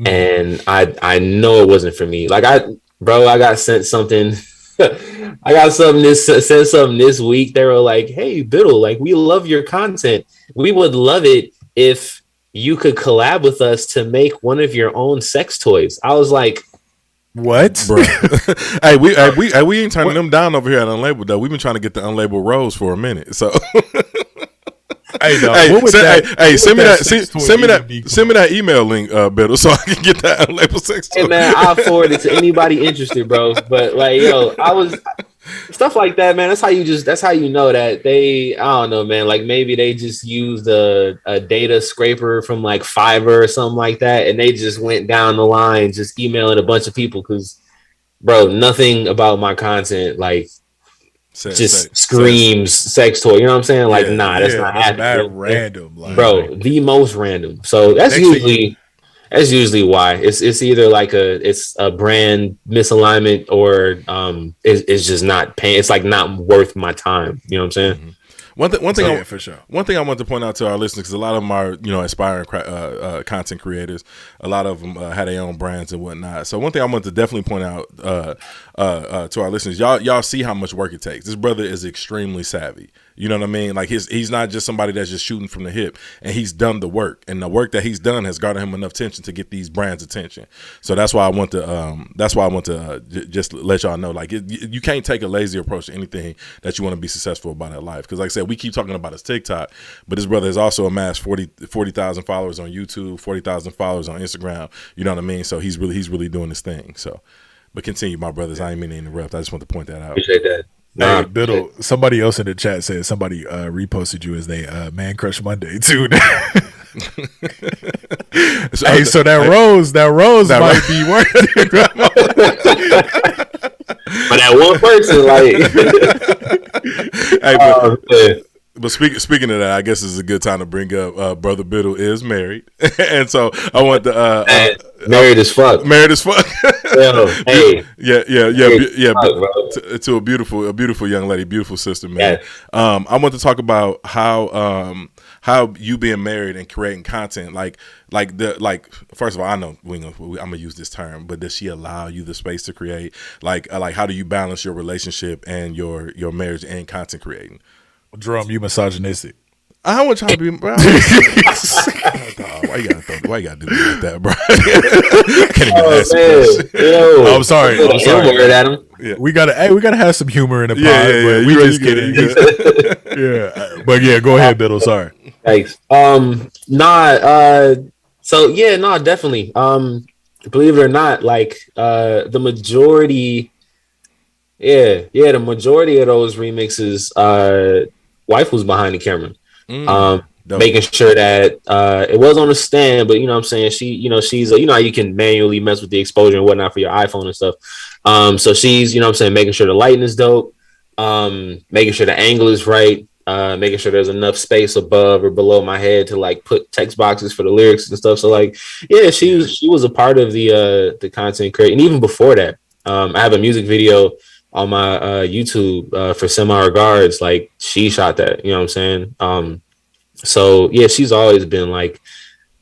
and I know it wasn't for me. Like I got sent something. I got sent something this week. They were like, "Hey, BIDDL, like we love your content. We would love it if you could collab with us to make one of your own sex toys." I was like, "What, bro?" we ain't turning them down over here at Unlabeled though. We've been trying to get the Unlabeled Rose for a minute, so. Send me that email link, BIDDL, so I can get that Unlabeled sex toy. Hey man, I'll forward it to anybody interested, bro. But like, yo, I was stuff like that, man. That's how you know that I don't know, man. Like maybe they just used a data scraper from like Fiverr or something like that, and they just went down the line just emailing a bunch of people because, bro, nothing about my content like screams sex toy. You know what I'm saying? Like, that's not happening. Random, like, bro. The most random. So that's usually why it's either like it's a brand misalignment or it's just not paying. It's like not worth my time. You know what I'm saying? Mm-hmm. One thing, for sure. One thing I want to point out to our listeners, because a lot of them are, aspiring content creators. A lot of them have their own brands and whatnot. So one thing I want to definitely point out to our listeners, y'all see how much work it takes. This brother is extremely savvy. You know what I mean? Like he's not just somebody that's just shooting from the hip, and he's done the work, and the work that he's done has garnered him enough attention to get these brands' attention. So that's why I want to just let y'all know, like you can't take a lazy approach to anything that you want to be successful about in life. Because like I said, we keep talking about his TikTok, but this brother has also amassed 40,000 followers on YouTube, 40,000 followers on Instagram. You know what I mean? So he's really doing this thing. So, but continue, my brothers. I ain't mean to interrupt. I just want to point that out. Appreciate that. Hey, BIDDL, somebody else in the chat said somebody reposted you as they Man Crush Monday too. So that rose might be worth it. But that one person, like, but speaking of that, I guess it's a good time to bring up brother BIDDL is married, and so I want to married as fuck. Yo, hey, to a beautiful young lady, beautiful sister, man. Yeah. I want to talk about how you being married and creating content, like first of all, I know I'm gonna use this term, but does she allow you the space to create? Like how do you balance your relationship and your marriage and content creating? Drum, you misogynistic. I want trying to be, bro. Why you gotta do me like that, bro? I can't even ask a question. I'm sorry. Yeah. We gotta have some humor in the pod. We just kidding. Yeah, but yeah, go ahead, BIDDL. Sorry. Thanks. Definitely. Believe it or not, like the majority of those remixes, wife was behind the camera. Making sure that it was on the stand, but you know what I'm saying, she's how you can manually mess with the exposure and whatnot for your iPhone and stuff. So she's, making sure the lighting is dope, making sure the angle is right, making sure there's enough space above or below my head to like put text boxes for the lyrics and stuff. So like, she was a part of the content creation. And even before that, I have a music video on my YouTube for Semi Regards. Like she shot that, you know what I'm saying? So yeah, she's always been like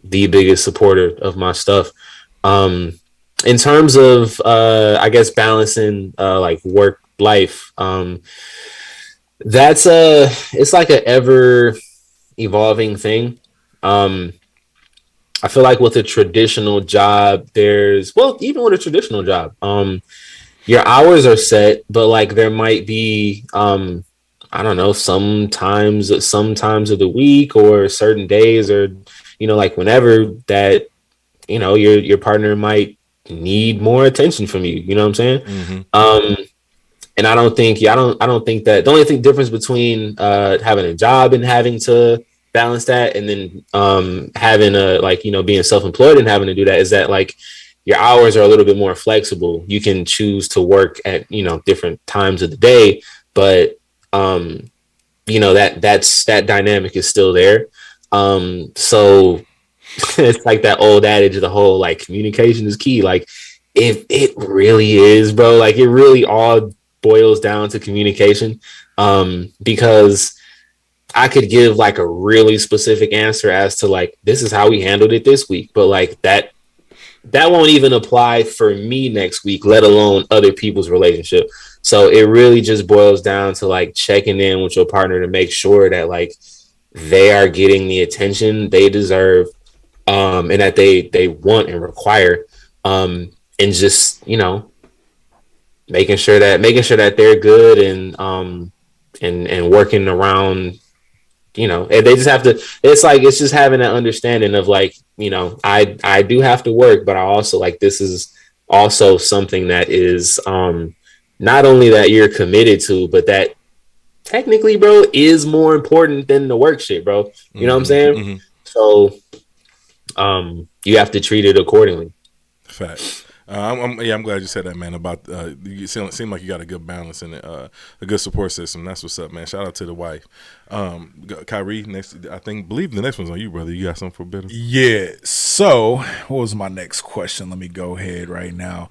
the biggest supporter of my stuff. In terms of I guess balancing like work life, that's it's like an ever evolving thing. I feel like with a traditional job, even with a traditional job, your hours are set, but like there might be I don't know, sometimes of the week or certain days or like whenever that your partner might need more attention from you, you know what I'm saying? Mm-hmm. And I don't think that the only difference between having a job and having to balance that and then having a being self-employed and having to do that is that like your hours are a little bit more flexible. You can choose to work at different times of the day, but that dynamic is still there. So it's like that old adage of the whole like communication is key. Like if it really is, bro, like it really all boils down to communication. Because I could give like a really specific answer as to like, this is how we handled it this week, but like that that won't even apply for me next week, let alone other people's relationship. So it really just boils down to like checking in with your partner to make sure that like they are getting the attention they deserve, and that they want and require, and just, you know, making sure that they're good, and working around, you know, and they just have to, it's just having that understanding of like, you know, I do have to work, but I also like, this is also something that is not only that you're committed to, but that technically, bro, is more important than the work shit, bro. You know what I'm saying? Mm-hmm. So you have to treat it accordingly. Fact. I'm glad you said that, man. About you seem like you got a good balance and a good support system. That's what's up, man. Shout out to the wife. Kyrie, next, believe the next one's on you, brother. You got something for BIDDL? Yeah. So, what was my next question? Let me go ahead right now.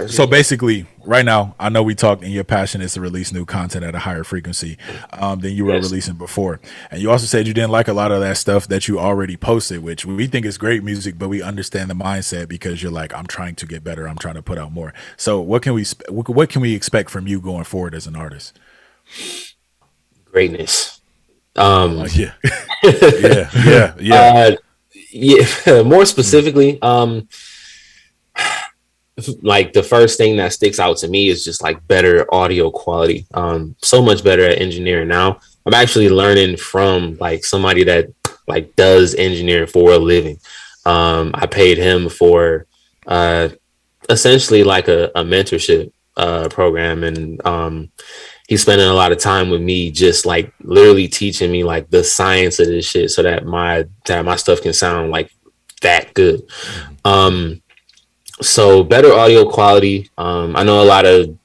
So basically, right now, I know we talked, and your passion is to release new content at a higher frequency than you were releasing before. And you also said you didn't like a lot of that stuff that you already posted, which we think is great music, but we understand the mindset because you're like, I'm trying to get better. I'm trying to put out more. So what can we expect from you going forward as an artist? Greatness. Yeah. More specifically, like the first thing that sticks out to me is just like better audio quality. So much better at engineering now. I'm actually learning from like somebody that like does engineering for a living. I paid him for essentially like a mentorship program, and he's spending a lot of time with me, just like literally teaching me like the science of this shit, so that my stuff can sound like that good. So better audio quality. I know a lot of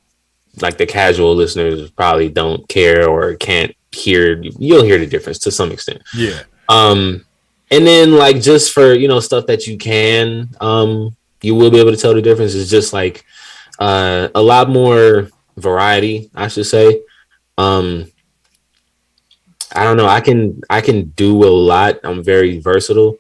like the casual listeners probably don't care or can't hear. You'll hear the difference to some extent. Yeah. And then like just for, you know, stuff that you can, you will be able to tell the difference. Is just like a lot more variety, I should say. I don't know. I can do a lot. I'm very versatile.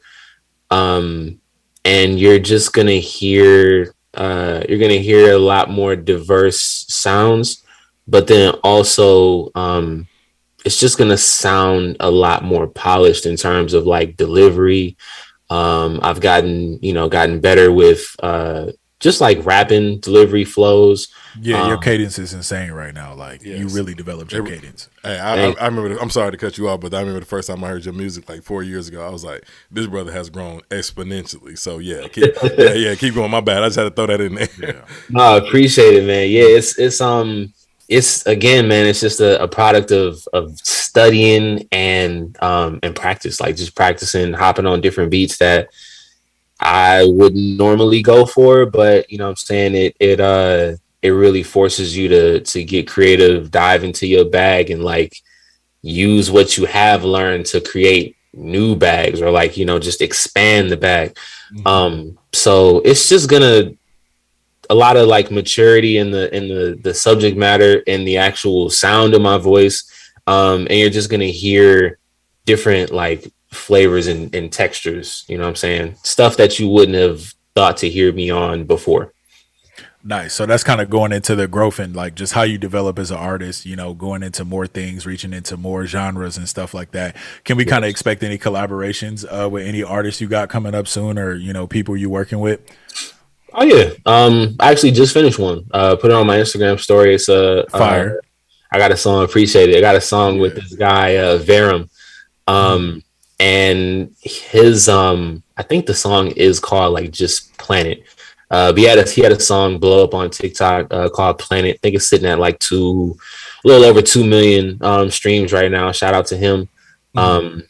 And you're just gonna hear a lot more diverse sounds, but then also it's just gonna sound a lot more polished in terms of like delivery. I've gotten better with just like rapping delivery flows. Yeah, your cadence is insane right now. Like you really developed your cadence. Hey, I remember. I'm sorry to cut you off, but I remember the first time I heard your music like 4 years ago. I was like, this brother has grown exponentially. So yeah, keep going. My bad. I just had to throw that in there. Yeah. No, I appreciate it, man. Yeah, it's again, man. It's just a product of studying and practice. Like just practicing, hopping on different beats that I wouldn't normally go for, but you know what I'm saying, it really forces you to get creative, dive into your bag, and like use what you have learned to create new bags, or like, you know, just expand the bag. So it's just a lot of like maturity in the subject matter and the actual sound of my voice. And you're just gonna hear different like flavors and textures, you know what I'm saying? Stuff that you wouldn't have thought to hear me on before. Nice. So that's kind of going into the growth and like just how you develop as an artist, you know, going into more things, reaching into more genres and stuff like that. Can we kind of expect any collaborations with any artists you got coming up soon, or, you know, people you working with? Oh yeah. I actually just finished one. Put it on my Instagram story. It's fire. I got a song, appreciate it. I got a song with this guy, Verum. And his I think the song is called like just Planet. But he had a song blow up on TikTok called Planet. I think it's sitting at like a little over 2 million streams right now. Shout out to him.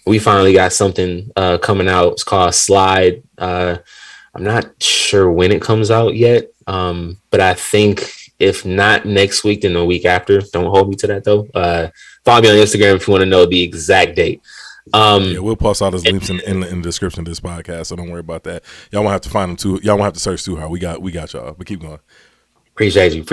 We finally got something coming out. It's called Slide. I'm not sure when it comes out yet, but I think if not next week, then the week after. Don't hold me to that though. Follow me on Instagram if you want to know the exact date. We'll post all those links in the description of this podcast, so don't worry about that. Y'all won't have to find them too. Y'all won't have to search too hard. We got y'all. But keep going. Appreciate you.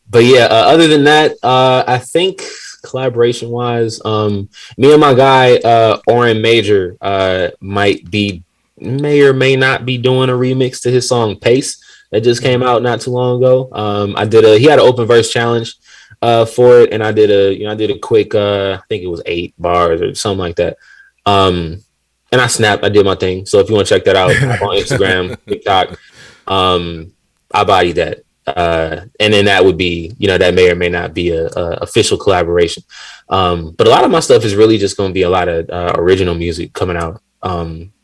But yeah, other than that, I think collaboration wise, me and my guy Oren Major might be may or may not be doing a remix to his song Pace that just came out not too long ago. He had an open verse challenge for it, and I did a quick I think it was 8 bars or something like that. And I snapped, I did my thing. So if you want to check that out on Instagram, TikTok, I bodied that. And then that would be, that may or may not be a official collaboration. But a lot of my stuff is really just going to be a lot of original music coming out.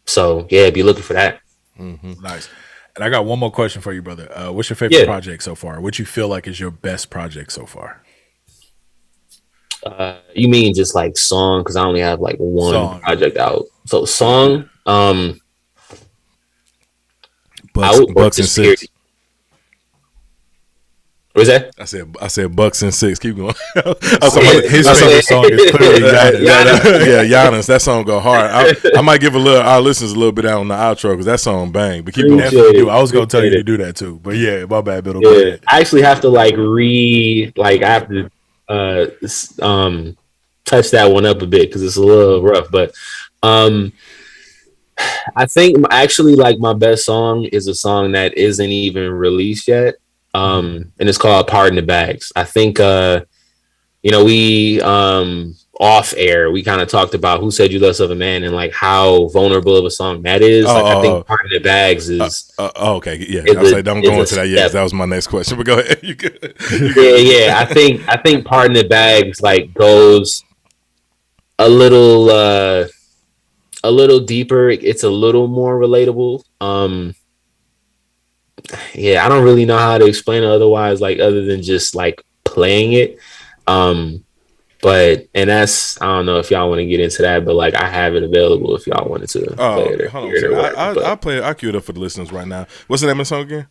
So yeah, be looking for that. Mm-hmm. Nice. And I got one more question for you, brother. What's your favorite project so far? What you feel like is your best project so far? You mean just like song? Because I only have like one project out. So song, Bucks and Six. What is that? I said Bucks and Six. Keep going. His favorite song is clearly Giannis. Yeah, Giannis. That song go hard. I might give our listeners a little bit out on the outro because that song bang. But keep going. I was gonna tell you to do that too. But yeah, my bad, Biddle. Yeah, I actually have to I have to touch that one up a bit because it's a little rough. But I think actually like my best song is a song that isn't even released yet. And it's called Pardon the Bags. I think, we off air, we kind of talked about Who Said You Less of a Man and like how vulnerable of a song that is. I think Pardon the Bags is. Okay. Yeah. I was like, don't go into that yet. That was my next question, but go ahead. You good. Yeah. I think Pardon the Bags like goes a little deeper. It's a little more relatable. Yeah, I don't really know how to explain it otherwise, like other than just like playing it. But that's, I don't know if y'all want to get into that, but like I have it available if y'all wanted to. Hold on. I'll play it. I'll cue it up for the listeners right now. What's the name of the song again?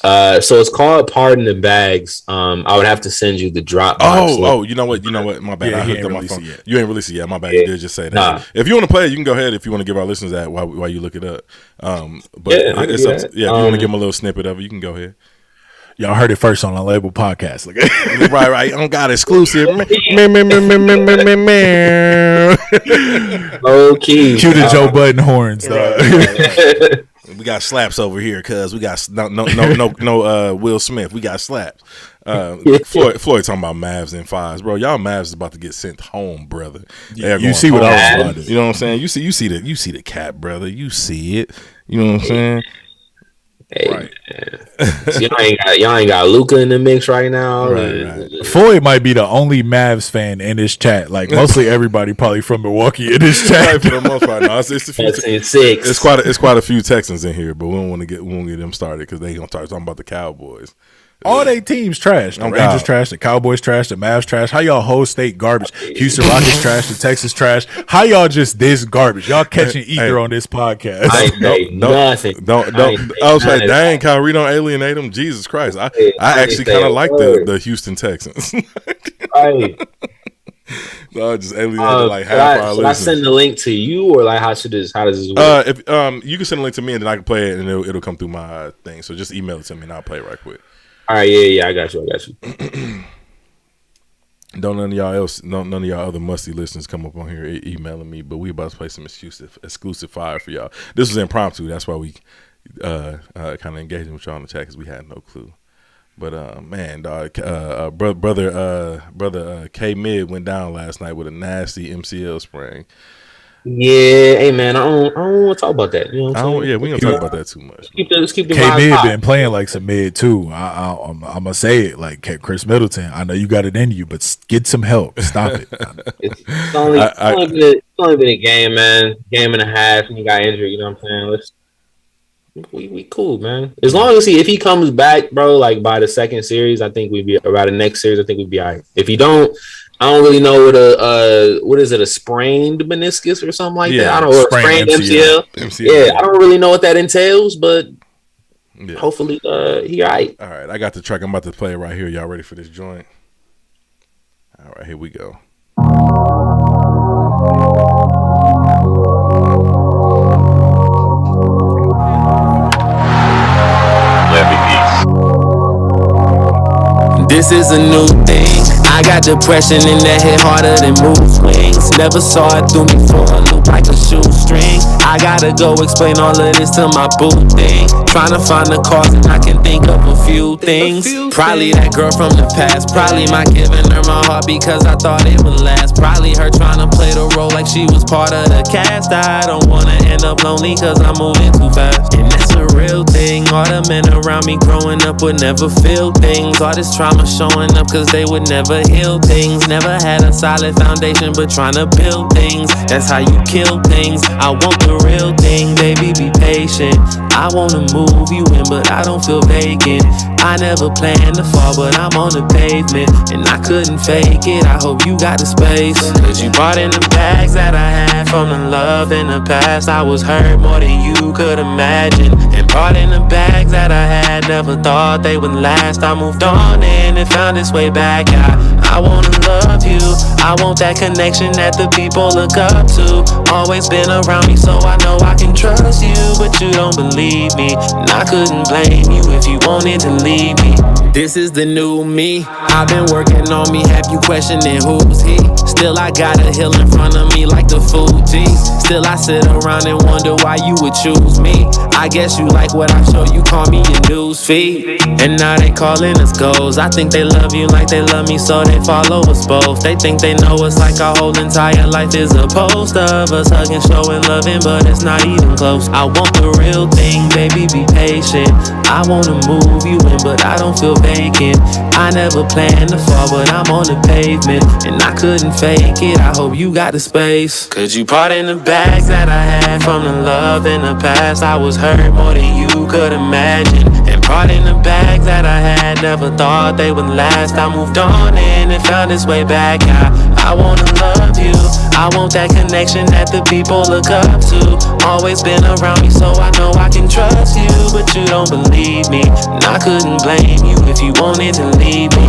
So it's called Pardon the Bags. I would have to send you the Dropbox. You know what? My bad. Yeah, I hooked up my phone. yet. You ain't released it yet. My bad. You did just say that. Nah. If you want to play it, you can go ahead. If you want to give our listeners that while you look it up. But it's up to, if you want to give them a little snippet of it, you can go ahead. Y'all heard it first on the Label Podcast. right. I don't got exclusive. Okay. Cue the Joe Budden horns, though. We got slaps over here, cuz we got no Will Smith. We got slaps. Floyd talking about Mavs and fives, bro. Y'all Mavs is about to get sent home, brother. You see what I was about to. You know what I'm saying? You see the cap, brother. You see it. You know what I'm saying? Hey, right. So y'all ain't got Luka in the mix right now. Right. Floyd might be the only Mavs fan in this chat. Like mostly everybody probably from Milwaukee in this chat. For the most part, no, it's quite a few Texans in here, but we won't get them started because they gonna start talking about the Cowboys. All they teams trash. The Rangers trash. The Cowboys trash. The Mavs trash. How y'all whole state garbage? Houston Rockets trash. The Texas trash. How y'all just this garbage? Y'all catching ether on this podcast. I ain't nothing. Don't. I was like, dang, Kyrie don't alienate them. Jesus Christ. I actually kind of like the Houston Texans. No, just alienated like half our listeners. Should I send the link to you, or like how does this work? If you can send a link to me and then I can play it and it'll come through my thing. So just email it to me and I'll play it right quick. All right, yeah, I got you. Don't none of y'all other musty listeners come up on here emailing me, but we about to play some exclusive fire for y'all. This was impromptu. That's why we kind of engaging with y'all in the chat because we had no clue. But man, dog, brother K Mid went down last night with a nasty MCL sprain. Yeah, hey man, I don't want to talk about that. You know what I'm saying? Yeah, we don't talk about that too much. Let's keep the K-Mid been playing like some mid too. I'm gonna say it like Chris Middleton. I know you got it in you, but get some help. Stop it. It's only been a game, man. Game and a half, and you got injured. You know what I'm saying? We cool, man. As long as if he comes back, bro, like by the second series, I think we'd be about the next series. I think we'd be all right. If he don't. I don't really know what a sprained meniscus or something like that. I don't know, sprained MCL. Yeah, I don't really know what that entails, but hopefully he all right. All right, I got the track. I'm about to play it right here. Y'all ready for this joint? All right, here we go. This is a new thing. I got depression and that hit harder than mood swings. Never saw it through me for a loop like a shoestring. I gotta go explain all of this to my boo thing. Trying to find the cause and I can think of a few things. Probably that girl from the past. Probably my giving her my heart because I thought it would last. Probably her trying to play the role like she was part of the cast. I don't wanna end up lonely cause I'm moving too fast. And that's a real thing. All the men around me growing up would never feel things. All this trauma showing up cause they would never heal things. Never had a solid foundation but trying to build things. That's how you kill things. I want the real thing, baby, be patient. I wanna move you in but I don't feel vacant. I never planned to fall but I'm on the pavement. And I couldn't fake it, I hope you got the space. Cause you brought in the bags that I had from the love in the past. I was hurt more than you could imagine. And brought in the bags that I had, never thought they would last. I moved on and it found its way back. I wanna love you, I want that connection that the people look up to. Always been around me so I know I can trust you. But you don't believe me, and I couldn't blame you if you wanted to leave me. This is the new me, I've been working on me, have you questioning who's he? Still I got a hill in front of me like the Fugees. Still I sit around and wonder why you would choose me. I guess you like what I show you, call me your news feed. And now they calling us goals. I think they love you like they love me, so they follow us both. They think they know us like our whole entire life is a post of us hugging, showing loving, but it's not even close. I want the real thing, baby, be patient. I wanna move you in, but I don't feel vacant. I never planned to fall, but I'm on the pavement. And I couldn't fake it, I hope you got the space. Cause you part in the bags that I had from the love in the past. I was hurt more than you could imagine. And part in the bags that I had, never thought they would last. I moved on and it found its way back. I wanna love you, I want that connection that the people look up to. Always been around me so I know I can trust you. But you don't believe me, and I couldn't blame you if you wanted to leave me.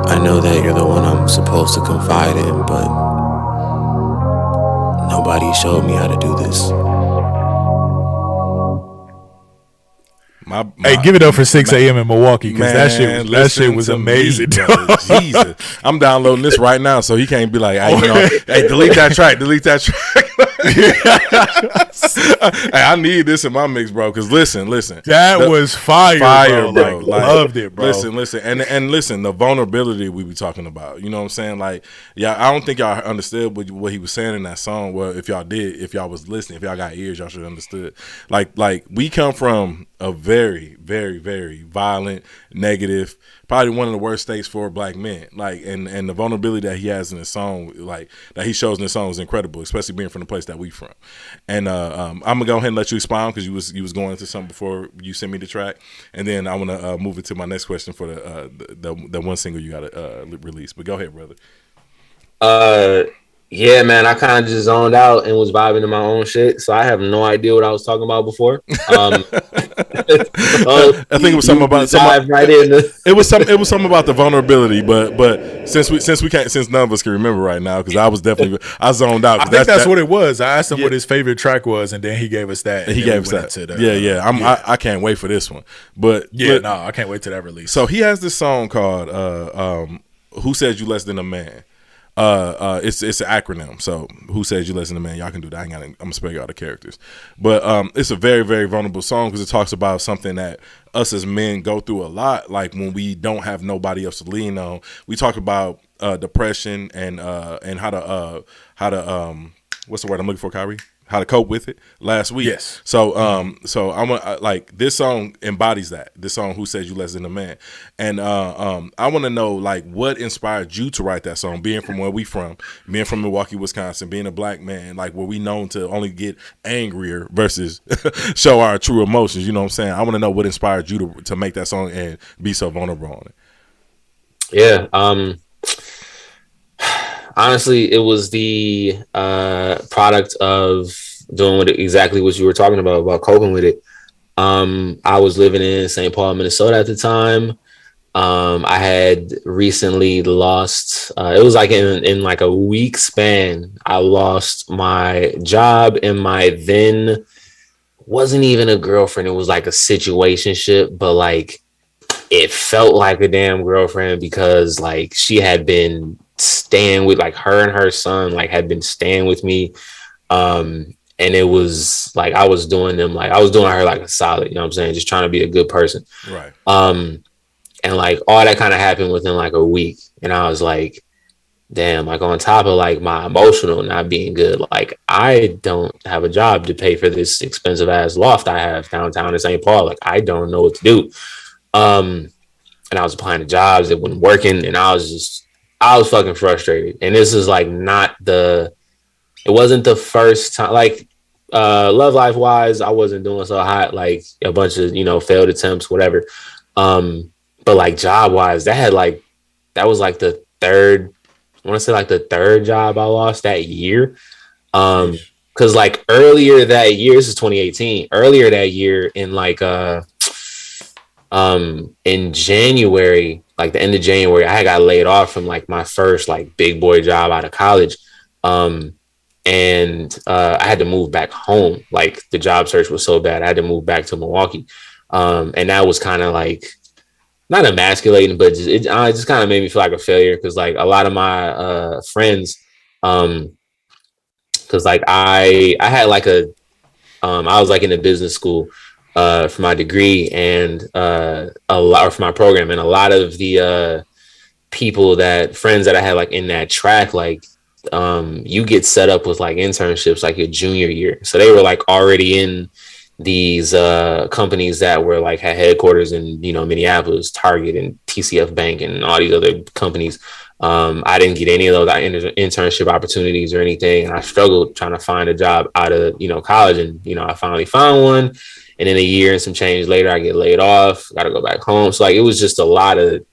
I know that you're the one I'm supposed to confide in, but nobody showed me how to do this. Hey, give it up for 6 a.m. in Milwaukee because that shit was amazing. Jesus, I'm downloading this right now, so he can't be like, hey, delete that track. Hey, I need this in my mix, bro. Because listen, that was fire, bro. Like, loved it, bro. Listen, and listen, the vulnerability we be talking about. You know what I'm saying? Like, yeah, I don't think y'all understood what he was saying in that song. Well, if y'all did, if y'all was listening, if y'all got ears, y'all should have understood. Like we come from a very, very, very violent, negative, probably one of the worst states for black men. Like, and the vulnerability that he has in his song, like that he shows in his song, is incredible, especially being from the place that we from. And I'm gonna go ahead and let you expound because you was going into something before you sent me the track, and then I want to move it to my next question for the one single you got to release. But go ahead, brother. Yeah, man, I kind of just zoned out and was vibing to my own shit, so I have no idea what I was talking about before. I think it was something about it was something about the vulnerability, but since none of us can remember right now, because I zoned out. I think that's what it was. I asked him what his favorite track was, and then he gave us that. He gave us that. I can't wait for this one. But I can't wait to that release. So he has this song called "Who Said You Less Than a Man." It's an acronym. So who says you less than a man? Y'all can do that. I'm gonna spell you all the characters. But it's a very, very vulnerable song because it talks about something that us as men go through a lot. Like when we don't have nobody else to lean on. We talk about depression and how to what's the word I'm looking for, Kyrie? How to cope with it last week. Yes. So I'm like this song embodies that. This song, "Who Says You Less Than a Man," and I want to know like what inspired you to write that song. Being from where we from, being from Milwaukee, Wisconsin, being a black man, like were we known to only get angrier versus show our true emotions? You know what I'm saying? I want to know what inspired you to make that song and be so vulnerable on it. Yeah. Honestly, it was the product of doing exactly what you were talking about coping with it. I was living in St. Paul, Minnesota at the time. I had recently lost, it was like in like a week span, I lost my job, and my then wasn't even a girlfriend. It was like a situationship, but like it felt like a damn girlfriend because like she had been staying with, like, her and her son like had been staying with me. And it was like I was doing her like a solid, you know what I'm saying? Just trying to be a good person. Right. And like all that kind of happened within like a week. And I was like, damn, like on top of like my emotional not being good, like I don't have a job to pay for this expensive ass loft I have downtown in St. Paul. Like I don't know what to do. And I was applying to jobs that wasn't working, and I was fucking frustrated. And this is like it wasn't the first time, like love life wise, I wasn't doing so hot, like a bunch of, failed attempts, whatever. But like job wise, that was like the third, I want to say like the third job I lost that year. Cause like earlier that year, this is 2018, earlier that year in like, in January, like the end of January, I got laid off from like my first like big boy job out of college. And I had to move back home. Like the job search was so bad, I had to move back to Milwaukee. And that was kind of like, not emasculating, but it just kind of made me feel like a failure. Cause like a lot of my friends, cause like I had like I was like in a business school for my degree and for my program. And a lot of the friends that I had like in that track, like you get set up with like internships like your junior year. So they were like already in these companies that were like had headquarters in Minneapolis, Target and TCF Bank and all these other companies. I didn't get any of those internship opportunities or anything, and I struggled trying to find a job out of college. And I finally found one, and then a year and some change later, I get laid off. Got to go back home. So like it was just a lot of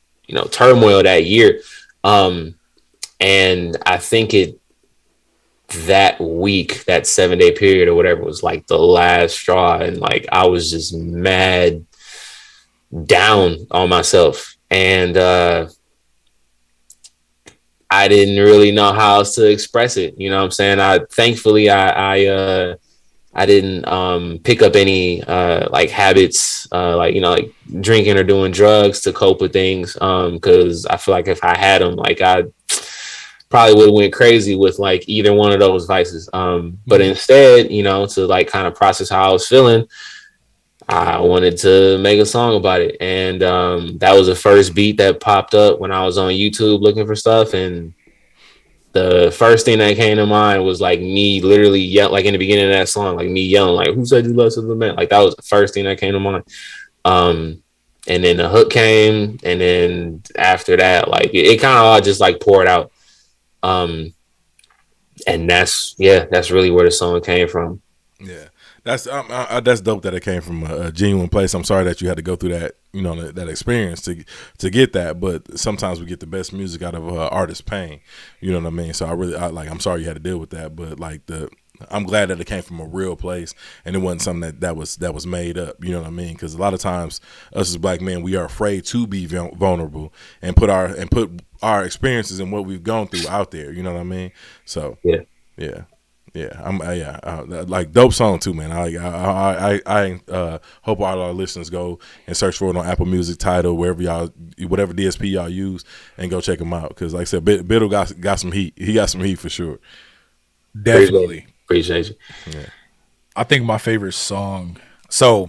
turmoil that year. And I think that week, that 7-day period or whatever, was like the last straw. And like, I was just mad down on myself. And I didn't really know how else to express it. You know what I'm saying? Thankfully, I didn't pick up any like habits, like drinking or doing drugs to cope with things. Cause I feel like if I had them, like I probably would have went crazy with like either one of those vices. But instead, to like kind of process how I was feeling, I wanted to make a song about it. And that was the first beat that popped up when I was on YouTube looking for stuff. And the first thing that came to mind was like me literally yelling, like in the beginning of that song, like me yelling, like, "Who said you love to the man?" Like that was the first thing that came to mind. And then the hook came. And then after that, like it kind of all just like poured out. And that's really where the song came from. Yeah, that's dope that it came from a genuine place. I'm sorry that you had to go through that, that experience to get that. But sometimes we get the best music out of artist's pain. You know what I mean? So I'm sorry you had to deal with that. But like I'm glad that it came from a real place and it wasn't something that was made up. You know what I mean? Because a lot of times us as black men, we are afraid to be vulnerable and put our experiences and what we've gone through out there. You know what I mean? So yeah. Like dope song too, man. I hope all our listeners go and search for it on Apple Music, Tidal, whatever DSP y'all use, and go check him out. Because like I said, BIDDL got some heat. He got some heat for sure. Definitely. Appreciate you. Yeah. I think my favorite song. So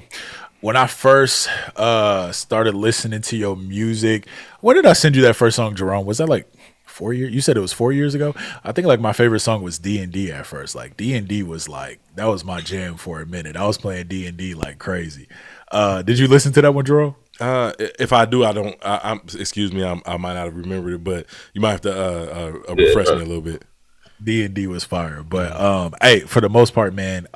when I first started listening to your music, when did I send you that first song, Jerome? Was that like 4 years? You said it was 4 years ago. I think like my favorite song was D&D at first. Like D&D was like, that was my jam for a minute. I was playing D&D like crazy. Did you listen to that one, Jerome? If I do, excuse me, I might not have remembered it, but you might have to refresh me a little bit. D&D was fire. But hey, for the most part, man,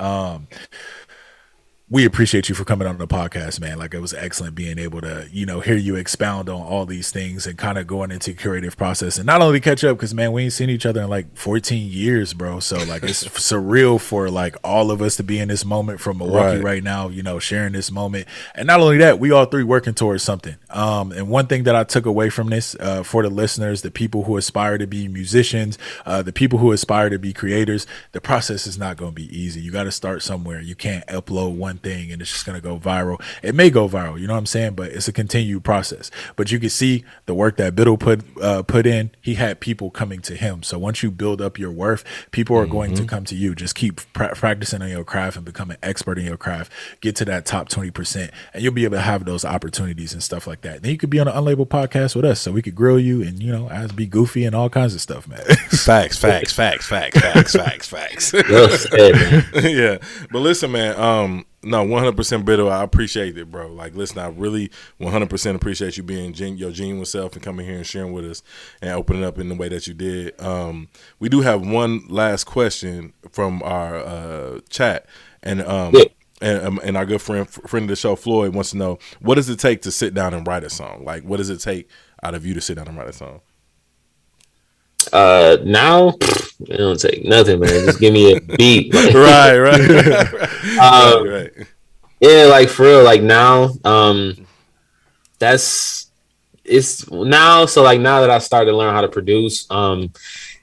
we appreciate you for coming on the podcast, man. Like, it was excellent being able to, hear you expound on all these things and kind of going into creative process and not only catch up because, man, we ain't seen each other in like 14 years, bro. So like, it's surreal for like all of us to be in this moment from Milwaukee right now, sharing this moment. And not only that, we all three working towards something. And one thing that I took away from this for the listeners, the people who aspire to be musicians, the people who aspire to be creators, the process is not going to be easy. You got to start somewhere. You can't upload one thing and it's just going to go viral. It may go viral, you know what I'm saying? But it's a continued process. But you can see the work that BIDDL put in. He had people coming to him. So once you build up your worth, people are going to come to you. Just keep practicing on your craft and become an expert in your craft. Get to that top 20% and you'll be able to have those opportunities and stuff like that. Then you could be on an Unlabeled podcast with us so we could grill you and, as be goofy and all kinds of stuff, man. Facts. Yeah. But listen, man, no, 100% BIDDL. I appreciate it, bro. Like, listen, I really 100% appreciate you being your genuine self and coming here and sharing with us and opening up in the way that you did. We do have one last question from our chat, and our good friend of the show, Floyd, wants to know, what does it take to sit down and write a song? Like, what does it take out of you to sit down and write a song? Now it don't take nothing, man. Just give me a beat. Right. Yeah, like for real, like now, it's now. So like now that I started to learn how to produce,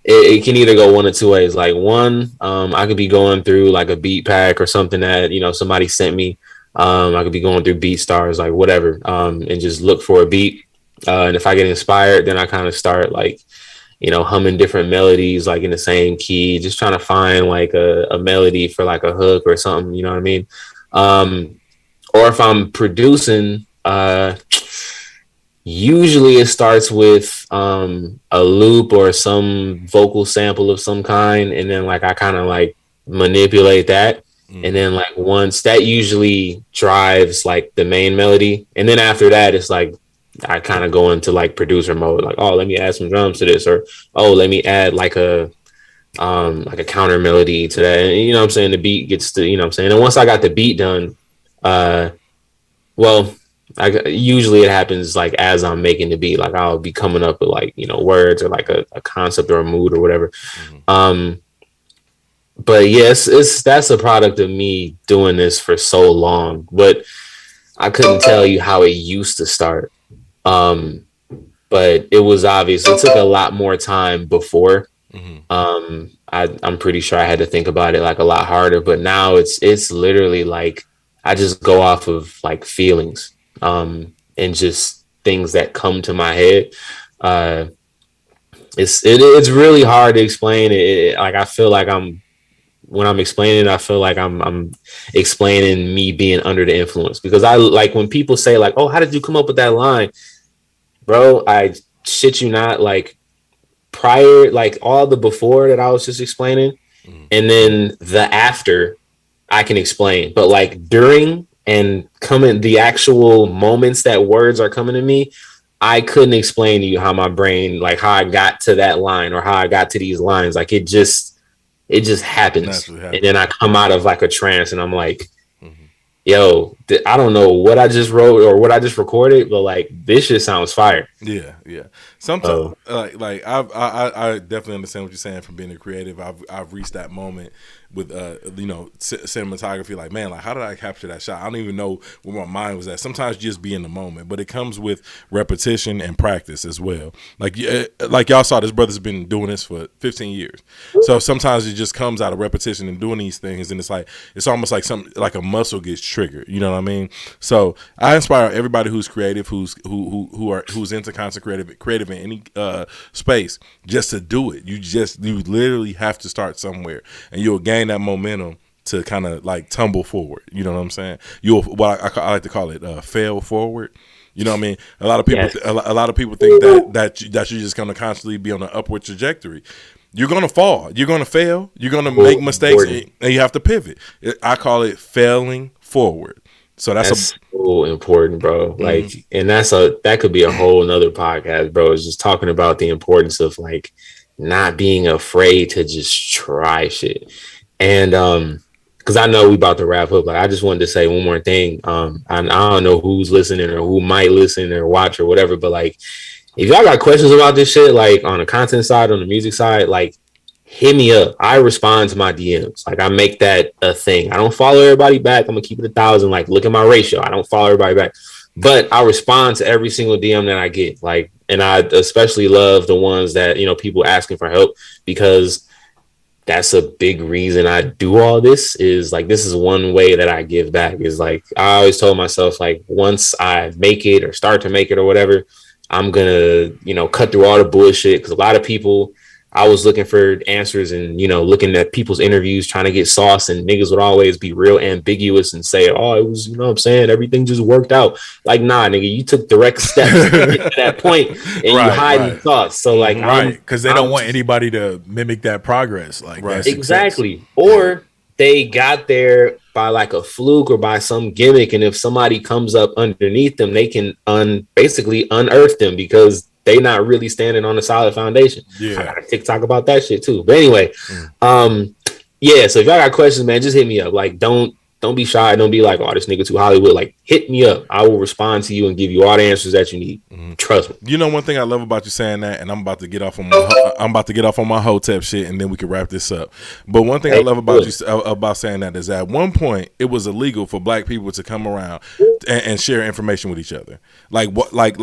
it can either go one of two ways. Like one, I could be going through like a beat pack or something that, somebody sent me. I could be going through BeatStars, like whatever, and just look for a beat. And if I get inspired, then I kind of start like, humming different melodies, like in the same key, just trying to find like a melody for like a hook or something, you know what I mean? Or if I'm producing, usually it starts with a loop or some vocal sample of some kind. And then like, I kind of like manipulate that. And then like once that usually drives like the main melody. And then after that, it's like, I kind of go into like producer mode, like, oh, let me add some drums to this, or oh, let me add like a counter melody to that. And, what I'm saying, the beat gets to, what I'm saying. And once I got the beat done, usually it happens like as I'm making the beat, like I'll be coming up with like, words or like a concept or a mood or whatever. But yes, that's a product of me doing this for so long, but I couldn't tell you how it used to start. But it was obvious. It took a lot more time before. I'm pretty sure I had to think about it like a lot harder, but now it's literally like I just go off of like feelings, and just things that come to my head. It's really hard to explain it. Like I feel like when I'm explaining, I feel like I'm explaining me being under the influence, because I like when people say like, oh, how did you come up with that line? Bro, I shit you not, like prior, like all the before that I was just explaining, and then the after I can explain, but like during and coming, the actual moments that words are coming to me, I couldn't explain to you how my brain, like how I got to that line or how I got to these lines. Like it just happens. And then I come out of like a trance and I'm like, yo, I don't know what I just wrote or what I just recorded, but like this shit sounds fire. Yeah. Sometimes, like I definitely understand what you're saying from being a creative. I've reached that moment with cinematography. Like, man, like how did I capture that shot? I don't even know where my mind was at. Sometimes you just be in the moment, but it comes with repetition and practice as well. Like y'all saw, this brother's been doing this for 15 years. So sometimes it just comes out of repetition and doing these things, and it's almost like something like a muscle gets triggered. You know what I mean? So I inspire everybody who's creative, who's into content creative in any space, just to do it. You literally have to start somewhere, and you'll gain that momentum to kind of like tumble forward. You know what I'm saying? I like to call it fail forward. You know what I mean? A lot of people, yes. a lot of people think that you're just going to constantly be on an upward trajectory. You're going to fall. You're going to fail. You're going to make mistakes, and you have to pivot. I call it failing forward. So that's so important, bro. Like, and that could be a whole nother podcast, bro. It's just talking about the importance of like not being afraid to just try shit. And because I know we about to wrap up. Like, I just wanted to say one more thing. I don't know who's listening or who might listen or watch or whatever, but like, if y'all got questions about this shit, like on the content side, on the music side, like, hit me up. I respond to my DMs. Like, I make that a thing. I don't follow everybody back. I'm gonna keep it 1,000. Like, look at my ratio. I don't follow everybody back, but I respond to every single DM that I get. Like, and I especially love the ones that, you know, people asking for help, because that's a big reason I do all this. Is like, this is one way that I give back. Is like, I always told myself, like, once I make it or start to make it or whatever, I'm gonna, you know, cut through all the bullshit. Because a lot of people, I was looking for answers and, you know, looking at people's interviews, trying to get sauce, and niggas would always be real ambiguous and say, oh, it was, you know what I'm saying, everything just worked out. Like, nah, nigga, you took direct steps to get to that point, and you hiding thoughts. So like, because they don't want anybody to mimic that progress. Like, exactly. Or they got there by like a fluke or by some gimmick, and if somebody comes up underneath them, they can basically unearth them, because they not really standing on a solid foundation. Yeah, I got a TikTok about that shit too. But anyway, yeah. So if y'all got questions, man, just hit me up. Like, don't be shy. Don't be like, oh, this nigga too Hollywood. Like, hit me up. I will respond to you and give you all the answers that you need. Trust me. You know, one thing I love about you saying that, and I'm about to get off on my Hotep shit, and then we can wrap this up. But one thing I love about you about saying that is, at one point it was illegal for black people to come around and share information with each other. Like what, like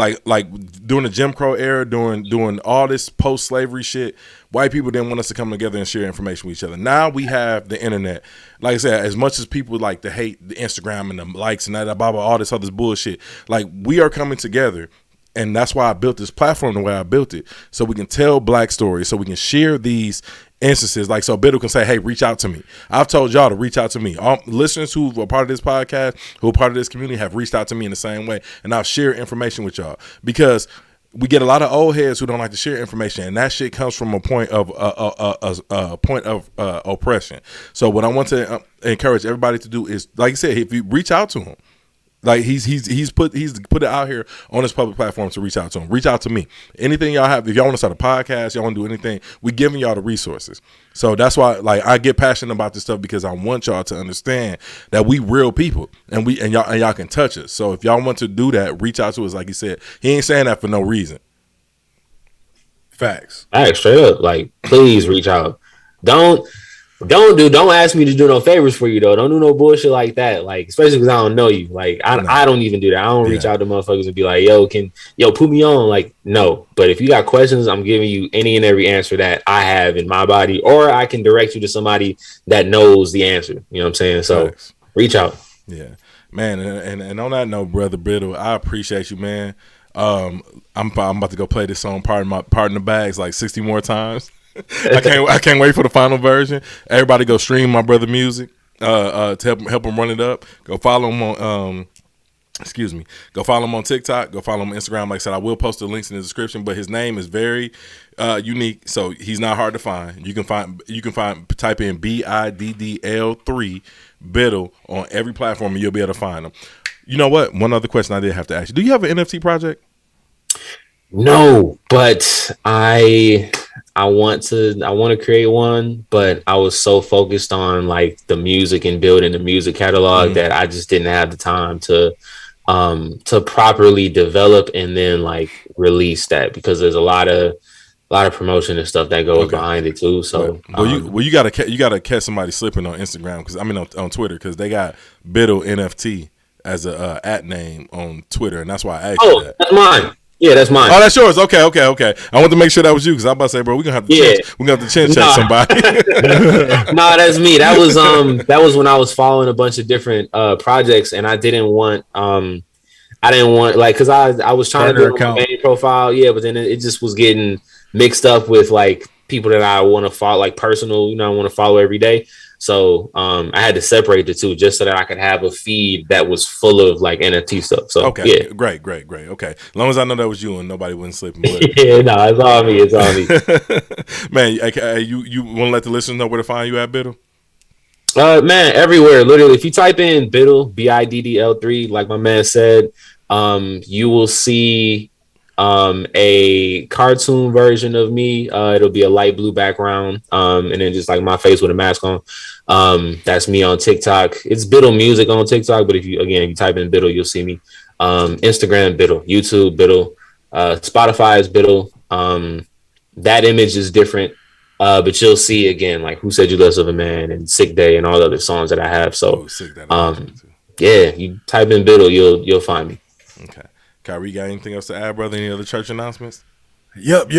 during the Jim Crow era, during all this post-slavery shit, white people didn't want us to come together and share information with each other. Now we have the internet. Like I said, as much as people like to hate the Instagram and the likes and that, blah, blah, all this other bullshit, like, we are coming together. And that's why I built this platform the way I built it, so we can tell black stories, so we can share these instances. Like, so BIDDL can say, hey, reach out to me. I've told y'all to reach out to me. All listeners who are part of this podcast, who are part of this community, have reached out to me in the same way, and I'll share information with y'all, because we get a lot of old heads who don't like to share information, and that shit comes from a point of oppression. So what I want to encourage everybody to do is, like I said, if you reach out to him, like he's put it out here on his public platform to reach out to him. Reach out to me. Anything y'all have, if y'all want to start a podcast, y'all want to do anything, we giving y'all the resources. So that's why, like, I get passionate about this stuff, because I want y'all to understand that we real people, and y'all can touch us. So if y'all want to do that, reach out to us. Like he said, he ain't saying that for no reason. Facts. All right, straight up. Like, please reach out. Don't ask me to do no favors for you, though. Don't do no bullshit like that. Like, especially because I don't know you. Like, I don't even do that. I don't reach out to motherfuckers and be like, yo, put me on. Like, no. But if you got questions, I'm giving you any and every answer that I have in my body, or I can direct you to somebody that knows the answer. You know what I'm saying? So reach out. Yeah, man. And on that note, brother BIDDL, I appreciate you, man. I'm about to go play this song, Pardon the Bags, like 60 more times. I can't wait for the final version. Everybody go stream my brother music to help him run it up. Go follow him on go follow him on TikTok, go follow him on Instagram. Like I said, I will post the links in the description, but his name is very unique, so he's not hard to find. You can type in BIDDL3 BIDDL on every platform, and you'll be able to find him. You know what? One other question I did have to ask you. Do you have an NFT project? No, but I want to create one, but I was so focused on like the music and building the music catalog that I just didn't have the time to properly develop and then like release that, because there's a lot of promotion and stuff that goes behind it too. So you gotta catch somebody slipping on Instagram, because I mean on Twitter, because they got BIDDL NFT as a at name on Twitter, and that's why I asked you that. That's mine. Yeah, that's mine. Oh, that's yours. Okay. I want to make sure that was you, because I'm about to say, bro, we're gonna have to chin check somebody. Nah, that's me. That was when I was following a bunch of different projects, and I didn't want like, because I was trying to do my main profile, but then it just was getting mixed up with like people that I want to follow, like personal, I want to follow every day. So I had to separate the two just so that I could have a feed that was full of like NFT stuff. So great. Okay, as long as I know that was you and nobody wouldn't slip. Yeah, no, it's all me. Man, you want to let the listeners know where to find you at, BIDDL? Man, everywhere. Literally, if you type in BIDDL, BIDDL3, like my man said, you will see a cartoon version of me. It'll be a light blue background, and then just like my face with a mask on. That's me on TikTok. It's BIDDL Music on TikTok, but if you type in BIDDL, you'll see me. Instagram BIDDL, YouTube BIDDL, Spotify is BIDDL. That image is different, but you'll see again like Who Said You Less of a Man and Sick Day and all the other songs that I have. So yeah, you type in BIDDL, you'll find me. Okay. Kyrie, got anything else to add, brother? Any other church announcements? Yep.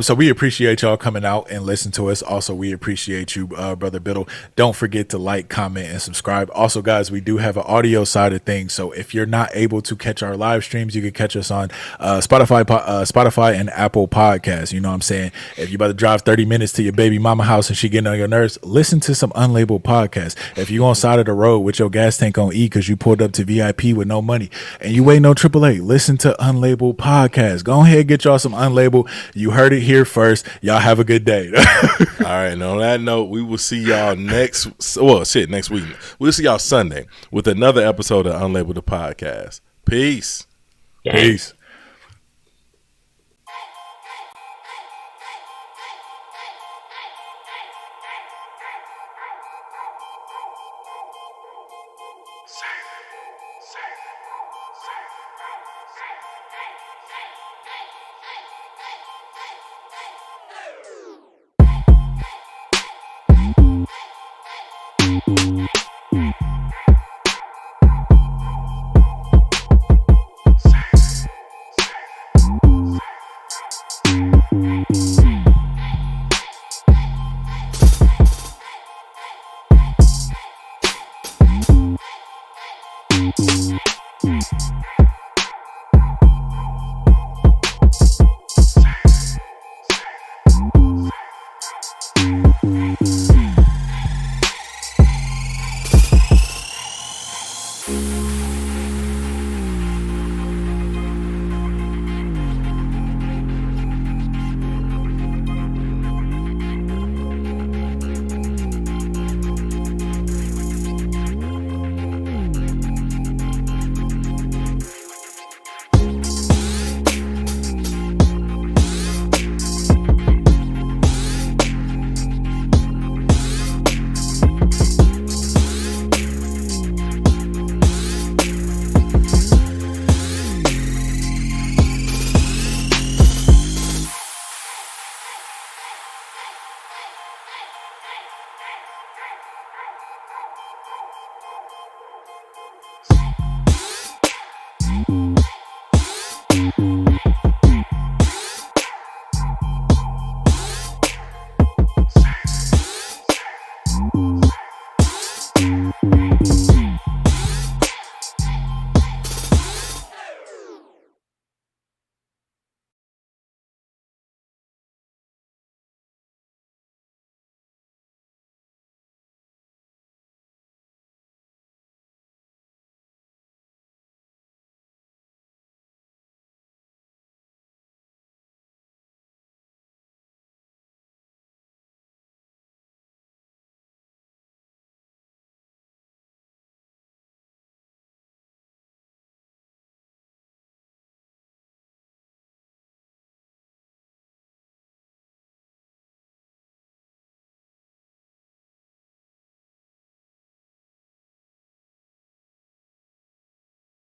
So we appreciate y'all coming out and listen to us. Also, we appreciate you, Brother BIDDL. Don't forget to like, comment, and subscribe. Also, guys, we do have an audio side of things. So if you're not able to catch our live streams, you can catch us on Spotify and Apple Podcasts. You know what I'm saying? If you about to drive 30 minutes to your baby mama house and she getting on your nerves, listen to some unlabeled podcasts. If you on side of the road with your gas tank on E because you pulled up to VIP with no money and you waiting on AAA, listen to unlabeled podcasts. Go ahead, get y'all some unlabeled. You heard it here first. Y'all have a good day. All right. And on that note, we will see y'all next week. We'll see y'all Sunday with another episode of Unlabeled the Podcast. Peace. Yeah. Peace.